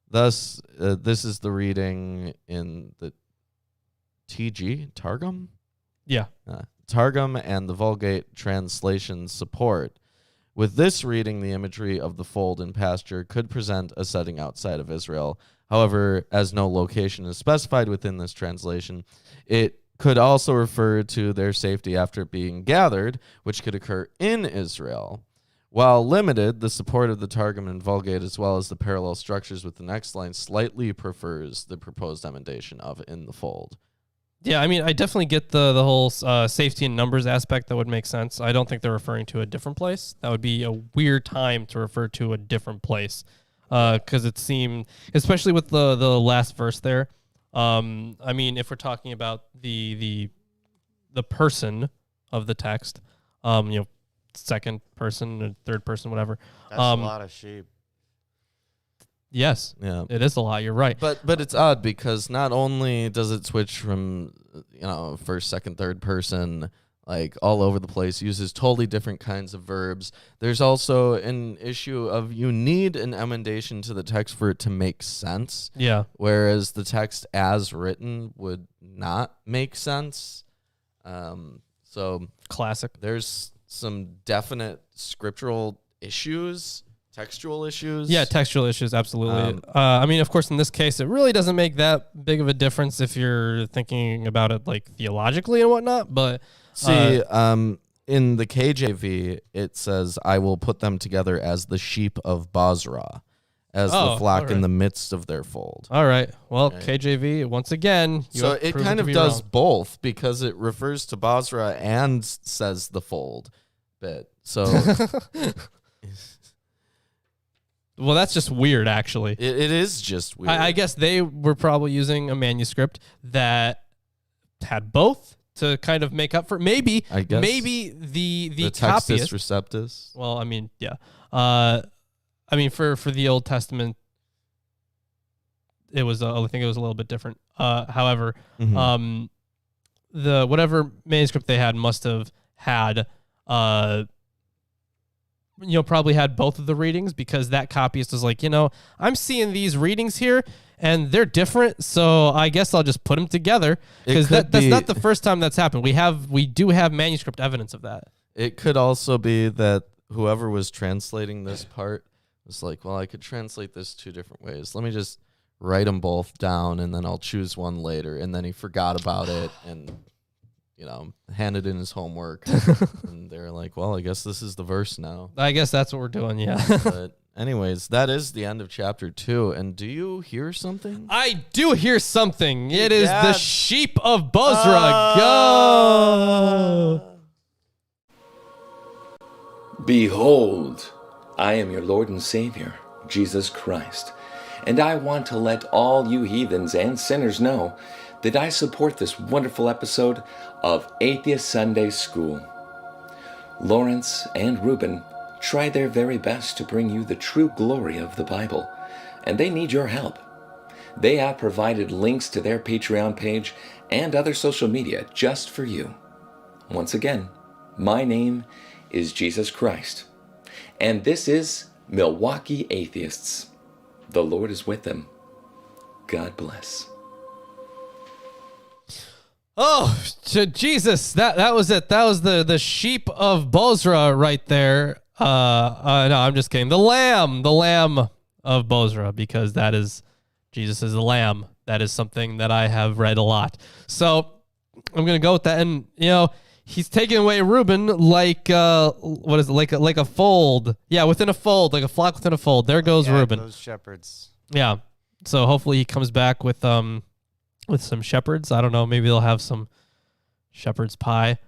Thus, this is the reading in the Targum? Yeah. Targum and the Vulgate translation support. With this reading, the imagery of the fold and pasture could present a setting outside of Israel. However, as no location is specified within this translation, it could also refer to their safety after being gathered, which could occur in Israel. While limited, the support of the Targum and Vulgate, as well as the parallel structures with the next line, slightly prefers the proposed emendation of in the fold. Yeah, I mean, I definitely get the whole safety in numbers aspect. That would make sense. I don't think they're referring to a different place. That would be a weird time to refer to a different place, because it seemed, especially with the last verse there. I mean, if we're talking about the person of the text, second person or third person, whatever. That's a lot of sheep. Yes, Yeah. it is a lot. You're right. But it's odd because not only does it switch from first, second, third person like all over the place, uses totally different kinds of verbs. There's also an issue of you need an emendation to the text for it to make sense. Yeah. Whereas the text as written would not make sense. So Classic. there's some definite scriptural issues. Textual issues? Yeah, textual issues, absolutely. I mean, of course, in this case, it really doesn't make that big of a difference if you're thinking about it like theologically and whatnot. But see, in the KJV, it says, "I will put them together as the sheep of Bozrah, as the flock in the midst of their fold." All right. Well, Right. KJV, once again, you So have it proven kind to of be does wrong. both because it refers to Bozrah and says the fold bit. So Well, that's just weird, actually. it is just weird. I guess they were probably using a manuscript that had both to kind of make up for maybe. I guess Maybe the Textus copyist. Receptus. Well, I mean, yeah. I mean, for the Old Testament, it was I think it was a little bit different. However, Mhm. The whatever manuscript they had must have had probably had both of the readings, because that copyist was like, I'm seeing these readings here and they're different, so I guess I'll just put them together, because that's not the first time that's happened. We do have manuscript evidence of that. It could also be that whoever was translating this part was like, well, I could translate this two different ways. Let me just write them both down and then I'll choose one later. And then he forgot about it and, handed in his homework. And they're like, well, I guess this is the verse now. I guess that's what we're doing, yeah. But anyways, that is the end of chapter 2. And do you hear something? I do hear something. It is Yeah. the sheep of Bozrah. Go! Behold, I am your Lord and Savior, Jesus Christ, and I want to let all you heathens and sinners know that I support this wonderful episode of Atheist Sunday School. Lawrence and Reuben try their very best to bring you the true glory of the Bible, and they need your help. They have provided links to their Patreon page and other social media just for you. Once again, my name is Jesus Christ, and this is Milwaukee Atheists. The Lord is with them. God bless. Oh, Jesus! That was it. That was the sheep of Bozrah right there. No, I'm just kidding. The lamb of Bozrah, because that is Jesus is the lamb. That is something that I have read a lot. So I'm gonna go with that. And he's taking away Reuben like what is it? Like a fold? Yeah, within a fold, like a flock within a fold. There goes Reuben. Those shepherds. Yeah. So hopefully he comes back with some shepherds. I don't know. Maybe they'll have some shepherd's pie.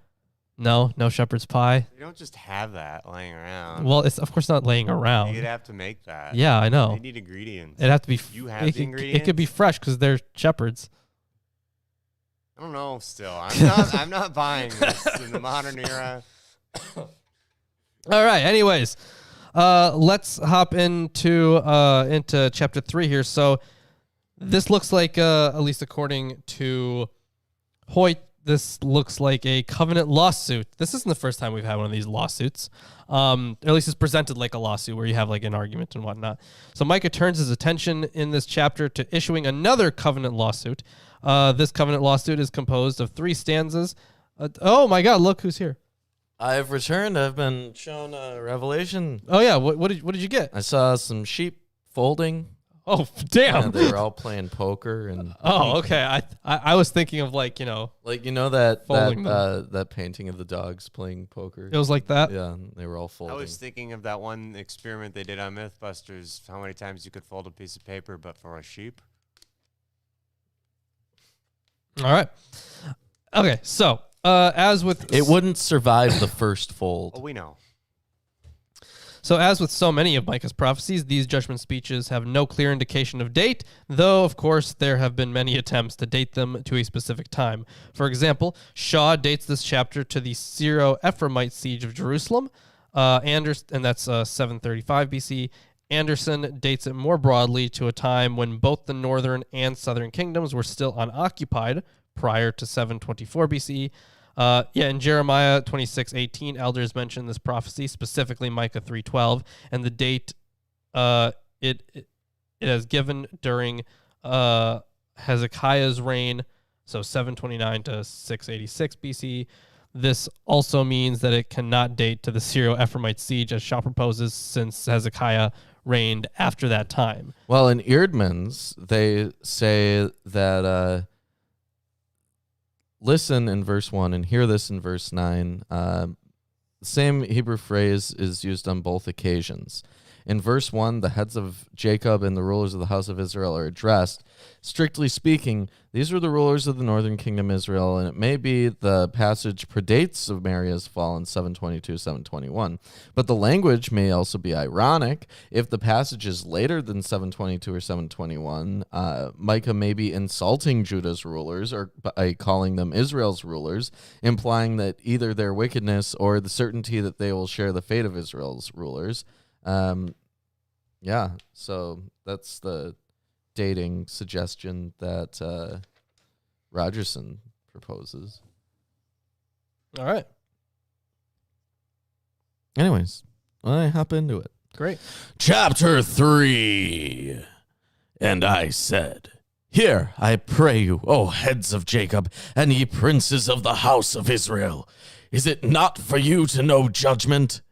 No shepherd's pie. You don't just have that laying around. Well, it's of course not laying around. You'd have to make that. Yeah, I know. They need ingredients. It'd have to be. You have the ingredients? It could be fresh because they're shepherds. I don't know. Still, I'm not buying this in the modern era. All right. Anyways, let's hop into chapter 3 here. So this looks like, at least according to Hoyt, this looks like a covenant lawsuit. This isn't the first time we've had one of these lawsuits. Or at least it's presented like a lawsuit where you have like an argument and whatnot. So Micah turns his attention in this chapter to issuing another covenant lawsuit. This covenant lawsuit is composed of 3 stanzas. Oh my God! Look who's here. I've returned. I've been shown Revelation. Oh yeah, what did you get? I saw some sheep folding. Oh damn! They were all playing poker and. Oh okay. I was thinking of like that painting of the dogs playing poker. It was like that. Yeah, they were all folding. I was thinking of that one experiment they did on MythBusters. How many times you could fold a piece of paper, but for a sheep. All right. Okay. So as with it wouldn't survive the first fold. Oh, we know. So as with so many of Micah's prophecies, these judgment speeches have no clear indication of date, though, of course, there have been many attempts to date them to a specific time. For example, Shaw dates this chapter to the Syro-Ephraimite siege of Jerusalem, and that's 735 BC. Anderson dates it more broadly to a time when both the northern and southern kingdoms were still unoccupied prior to 724 BC. In Jeremiah 26:18, elders mention this prophecy, specifically Micah 3:12, and the date it has given during Hezekiah's reign, so 729 to 686 BC. This also means that it cannot date to the Syro-Ephraimite siege, as Shaw proposes, since Hezekiah reigned after that time. Well, in Eerdmans, they say that listen in verse 1 and hear this in verse 9. The same Hebrew phrase is used on both occasions. In verse 1, the heads of Jacob and the rulers of the house of Israel are addressed. Strictly speaking, these were the rulers of the northern kingdom Israel, and it may be the passage predates Samaria's fall in 722, 721. But the language may also be ironic. If the passage is later than 722 or 721, Micah may be insulting Judah's rulers or by calling them Israel's rulers, implying that either their wickedness or the certainty that they will share the fate of Israel's rulers. So that's the dating suggestion that Rogerson proposes. All right. Anyways, I hop into it. Great. Chapter 3. And I said, Hear, I pray you, O heads of Jacob, and ye princes of the house of Israel. Is it not for you to know judgment?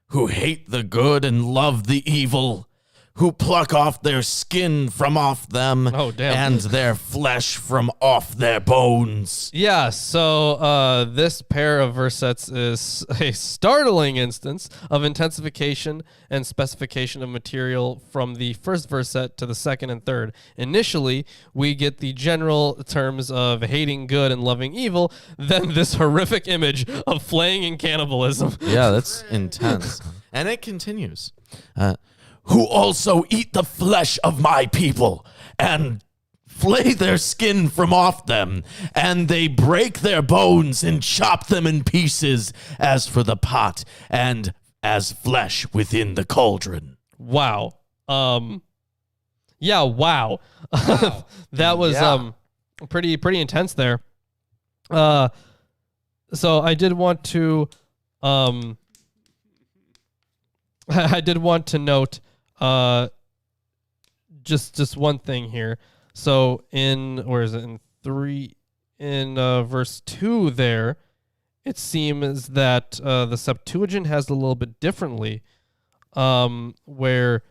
Who hate the good and love the evil, who pluck off their skin from off them, and their flesh from off their bones. Yeah, so this pair of versets is a startling instance of intensification and specification of material from the first verset to the second and third. Initially, we get the general terms of hating good and loving evil, then this horrific image of flaying and cannibalism. Yeah, that's intense. And it continues. Who also eat the flesh of my people and flay their skin from off them, and they break their bones and chop them in pieces as for the pot and as flesh within the cauldron. Wow. Yeah, wow. That was pretty intense there. So I did want to note just one thing here. So where is it? In verse 2 there, it seems that the Septuagint has it a little bit differently, where,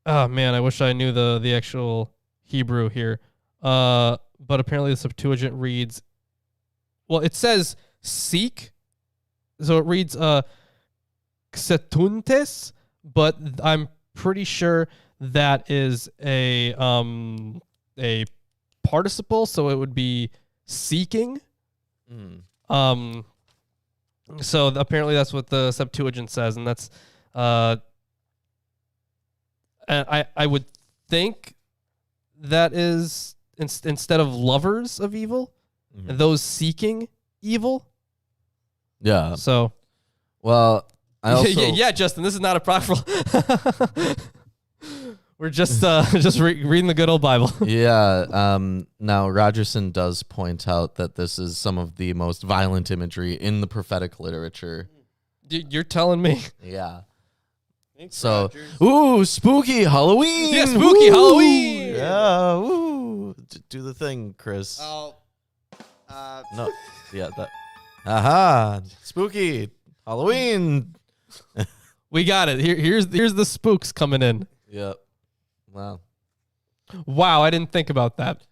oh man, I wish I knew the actual Hebrew here. But apparently the Septuagint reads, well, it says seek, so it reads xetuntes, but I'm pretty sure that is a participle, so it would be seeking. So apparently that's what the Septuagint says, and that's I would think that is instead of lovers of evil, and those seeking evil. Yeah. So, well, I also yeah, Justin, this is not a apocryphal. We're just reading the good old Bible. Yeah. Now Rogerson does point out that this is some of the most violent imagery in the prophetic literature. You're telling me? Yeah. Thanks, So, Rogers. ooh, spooky Halloween. Yeah, spooky Halloween. Yeah. Ooh. Do the thing, Chris. Oh, No. Yeah. That. Aha. Spooky Halloween. We got it. Here's the spooks coming in. Yep. Wow. Wow, I didn't think about that.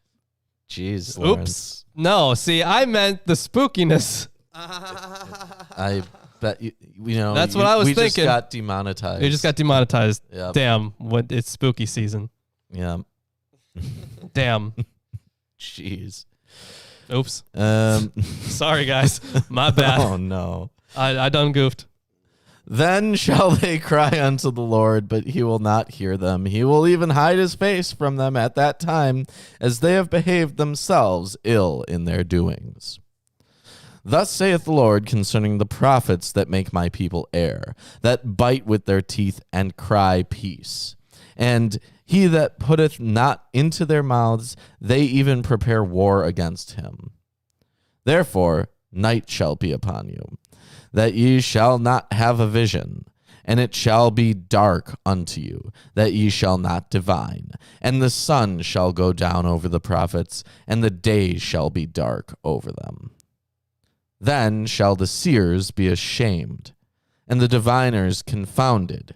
Jeez. Oops. Lawrence. No, see, I meant the spookiness. I bet you know. That's what I was we thinking. Just got demonetized. It just got demonetized. Yep. Damn, it's spooky season. Yeah. Damn. Jeez. Oops. Sorry, guys. My bad. Oh no. I done goofed. Then shall they cry unto the Lord, but he will not hear them. He will even hide his face from them at that time, as they have behaved themselves ill in their doings. Thus saith the Lord concerning the prophets that make my people err, that bite with their teeth and cry peace. And he that putteth not into their mouths, they even prepare war against him. Therefore night shall be upon you, that ye shall not have a vision, and it shall be dark unto you, that ye shall not divine. And the sun shall go down over the prophets, and the day shall be dark over them. Then shall the seers be ashamed, and the diviners confounded.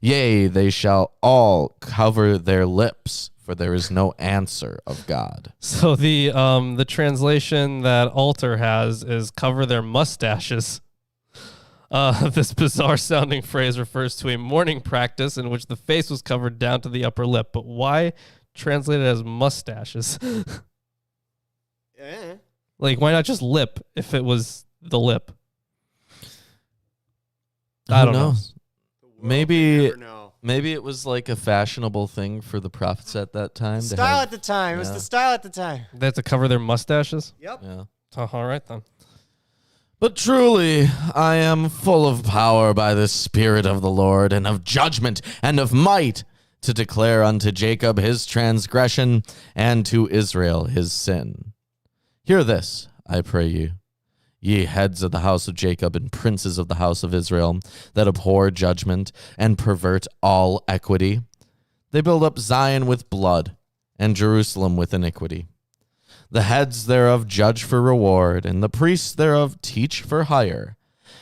Yea, they shall all cover their lips, for there is no answer of God. So the translation that Alter has is cover their mustaches. This bizarre-sounding phrase refers to a mourning practice in which the face was covered down to the upper lip. But why translate it as mustaches? Yeah. Like, why not just lip if it was the lip? I don't know. Maybe Never know. maybe it was like a fashionable thing for the prophets at that time. to Style have- at the time. It was yeah. the style at the time. They have to cover their mustaches? Yep. Yeah. Oh, all right, then. But truly, I am full of power by the Spirit of the Lord, and of judgment, and of might, to declare unto Jacob his transgression, and to Israel his sin. Hear this, I pray you, ye heads of the house of Jacob, and princes of the house of Israel, that abhor judgment, and pervert all equity. They build up Zion with blood, and Jerusalem with iniquity. The heads thereof judge for reward, and the priests thereof teach for hire,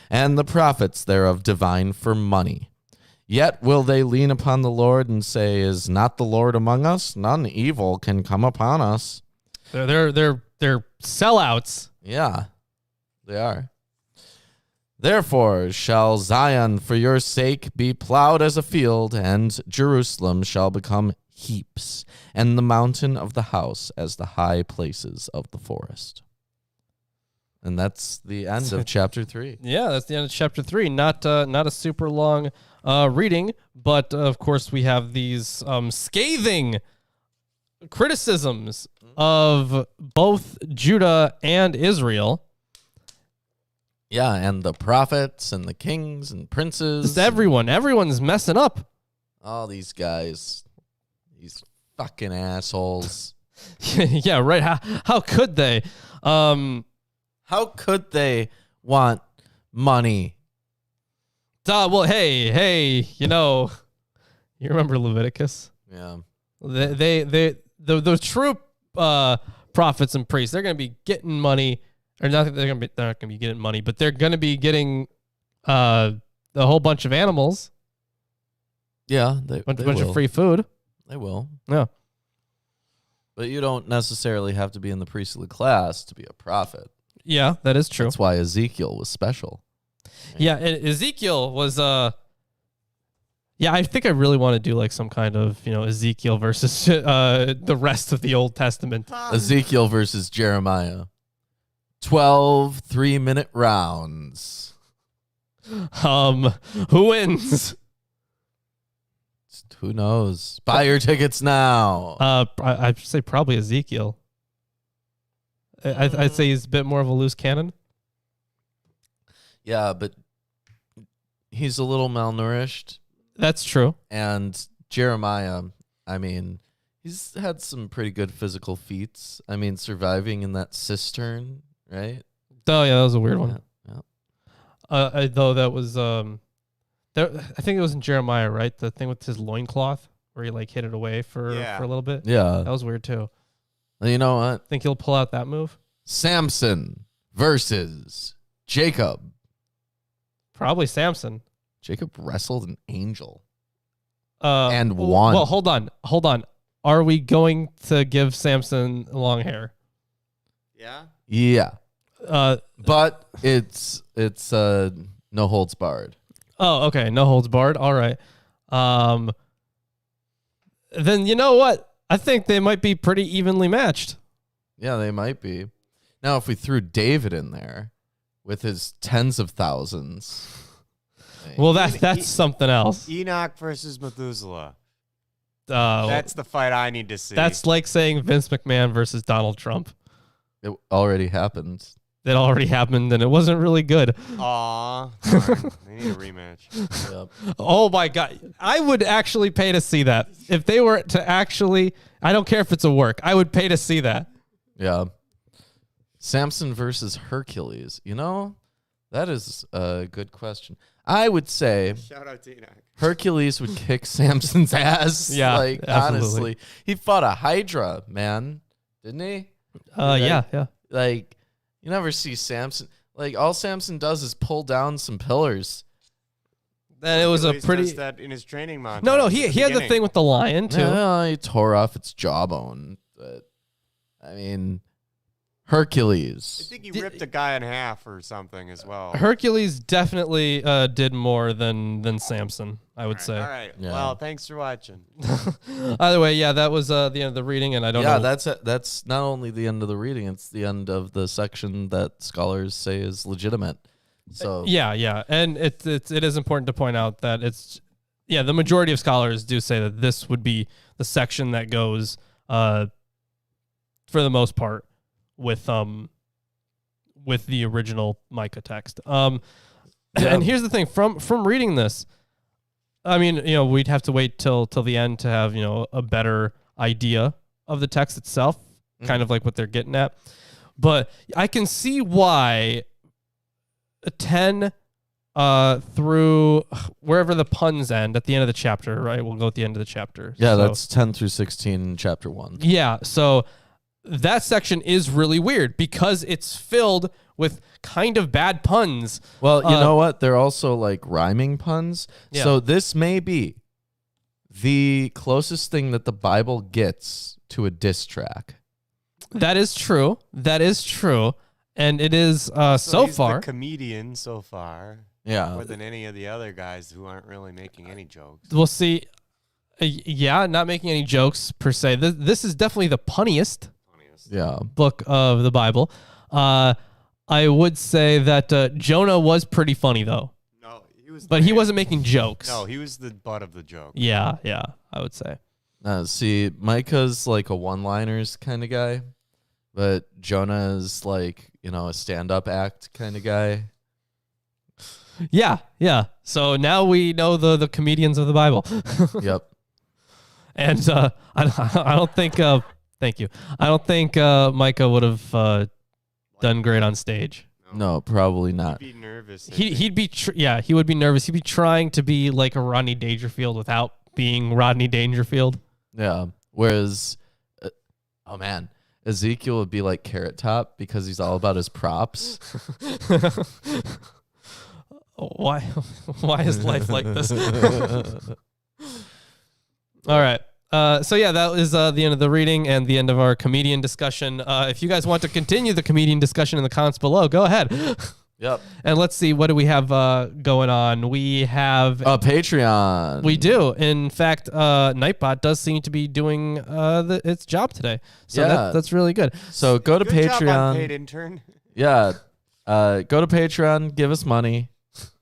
and the prophets thereof divine for money. Yet will they lean upon the Lord and say, Is not the Lord among us? None evil can come upon us. They're sellouts. Yeah, they are. Therefore shall Zion for your sake be plowed as a field, and Jerusalem shall become heaps, and the mountain of the house as the high places of the forest. And that's the end of chapter 3. Yeah, that's the end of chapter 3. Not a super long reading, but of course we have these scathing criticisms of both Judah and Israel. Yeah, and the prophets and the kings and princes. Just everyone's messing up. All these guys, these fucking assholes. Yeah, right. How could they? How could they want money? Well, hey, you remember Leviticus? Yeah. They the true prophets and priests, they're going to be getting money, or not that they're not going to be getting money, but they're going to be getting a whole bunch of animals. Yeah, Bunch of free food. They will. Yeah. But you don't necessarily have to be in the priestly class to be a prophet. Yeah, that is true. That's why Ezekiel was special. Yeah, and Ezekiel was I think I really want to do like some kind of, Ezekiel versus the rest of the Old Testament. Ezekiel versus Jeremiah. 12 3-minute rounds. Who wins? Who knows? Buy your tickets now. I'd say probably Ezekiel. I'd say he's a bit more of a loose cannon. Yeah, but he's a little malnourished. That's true. And Jeremiah, I mean, he's had some pretty good physical feats. I mean, surviving in that cistern, right? Oh, yeah, that was a weird one. Yeah. Though that was, I think it was in Jeremiah, right? The thing with his loincloth where he like hid it away for a little bit. Yeah. That was weird too. You know what? Think he'll pull out that move? Samson versus Jacob. Probably Samson. Jacob wrestled an angel. And won. Well, hold on. Are we going to give Samson long hair? Yeah. Yeah. But it's no holds barred. Oh, okay. No holds barred. All right. Then you know what? I think they might be pretty evenly matched. Yeah, they might be. Now, if we threw David in there with his tens of thousands. Well, that's something else. Enoch versus Methuselah. Uh, That's the fight I need to see. That's like saying Vince McMahon versus Donald Trump. It already happened. That already happened, and it wasn't really good. Aw. They need a rematch. Yep. Oh, my God. I would actually pay to see that. If they were to actually, I don't care if it's a work. I would pay to see that. Yeah. Samson versus Hercules. You know, that is a good question. I would say Shout out to Enoch. Hercules would kick Samson's ass. Yeah, like, absolutely. honestly. He fought a Hydra, man. Didn't he? Yeah. Like, you never see Samson. Like, all Samson does is pull down some pillars. And it was a Hercules pretty. does that in his training montage. No, at he had the beginning. thing with the lion, too. Yeah, he tore off its jawbone. But, I mean, Hercules. I think he ripped a guy in half or something as well. Hercules definitely did more than Samson, I would say. All right. Yeah. Well, thanks for watching. Either way, yeah, that was the end of the reading, and I don't know. That's not only the end of the reading, it's the end of the section that scholars say is legitimate. So Yeah, and it is important to point out that the majority of scholars do say that this would be the section that goes, for the most part, with the original Micah text. And here's the thing, from reading this, I mean, we'd have to wait till the end to have, a better idea of the text itself, kind of like what they're getting at. But I can see why 10 through wherever the puns end at the end of the chapter, right? We'll go at the end of the chapter. yeah, So- that's 10 through 16, chapter 1. Yeah, so that section is really weird because it's filled with kind of bad puns. Well, you know what? They're also like rhyming puns. Yeah. So this may be the closest thing that the Bible gets to a diss track. That is true. And it is so he's far. the comedian so far, Yeah. more than any of the other guys who aren't really making any jokes. We'll see. Not making any jokes per se. This is definitely the punniest Yeah. book of the Bible. I would say that Jonah was pretty funny though, No, he was. but he wasn't making jokes. No, he was the butt of the joke. Yeah, I would say. See, Micah's like a one-liners kind of guy, but Jonah is like, a stand-up act kind of guy. Yeah. So now we know the comedians of the Bible. Yep. And I don't think. Thank you. I don't think Micah would have done great on stage. No, probably not. He'd be nervous. He'd be he would be nervous. He'd be trying to be like a Rodney Dangerfield without being Rodney Dangerfield. Yeah. Whereas Oh man, Ezekiel would be like Carrot Top because he's all about his props. Why is life like this? All right. So yeah, that is the end of the reading and the end of our comedian discussion. If you guys want to continue the comedian discussion in the comments below, go ahead. Yep. And let's see, what do we have going on? We have a Patreon. We do. In fact, Nightbot does seem to be doing its job today. So yeah. that's really good. So go to Good Patreon. job, unpaid intern. Yeah. Go to Patreon. Give us money.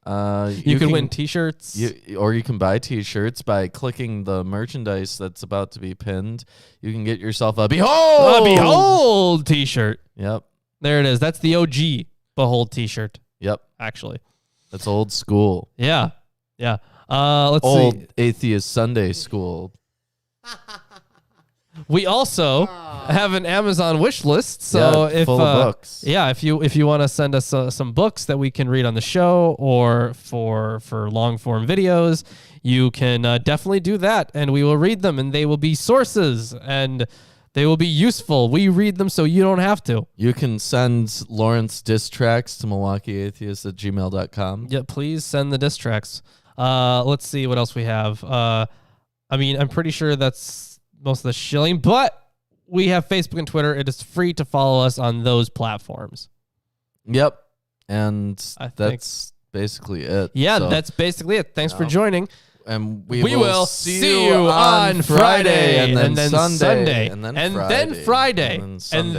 You can win T-shirts. Or you can buy T-shirts by clicking the merchandise that's about to be pinned. You can get yourself a Behold T-shirt. Yep. There it is. That's the OG Behold T-shirt. Yep. Actually. That's old school. Yeah. Yeah. Let's old see. Atheist Sunday School. We also have an Amazon wish list, so yeah, full of books. Yeah, if you want to send us some books that we can read on the show or for long form videos, you can definitely do that, and we will read them, and they will be sources, and they will be useful. We read them so you don't have to. You can send Lawrence diss tracks to MilwaukeeAtheist@gmail.com. Yeah, please send the diss tracks. Let's see what else we have. I mean, I'm pretty sure that's most of the shilling, but we have Facebook and Twitter. It is free to follow us on those platforms. Yep. And that's basically it. Yeah, that's basically it. Thanks for joining. And we will see you on Friday, and then Sunday, and then Friday, and then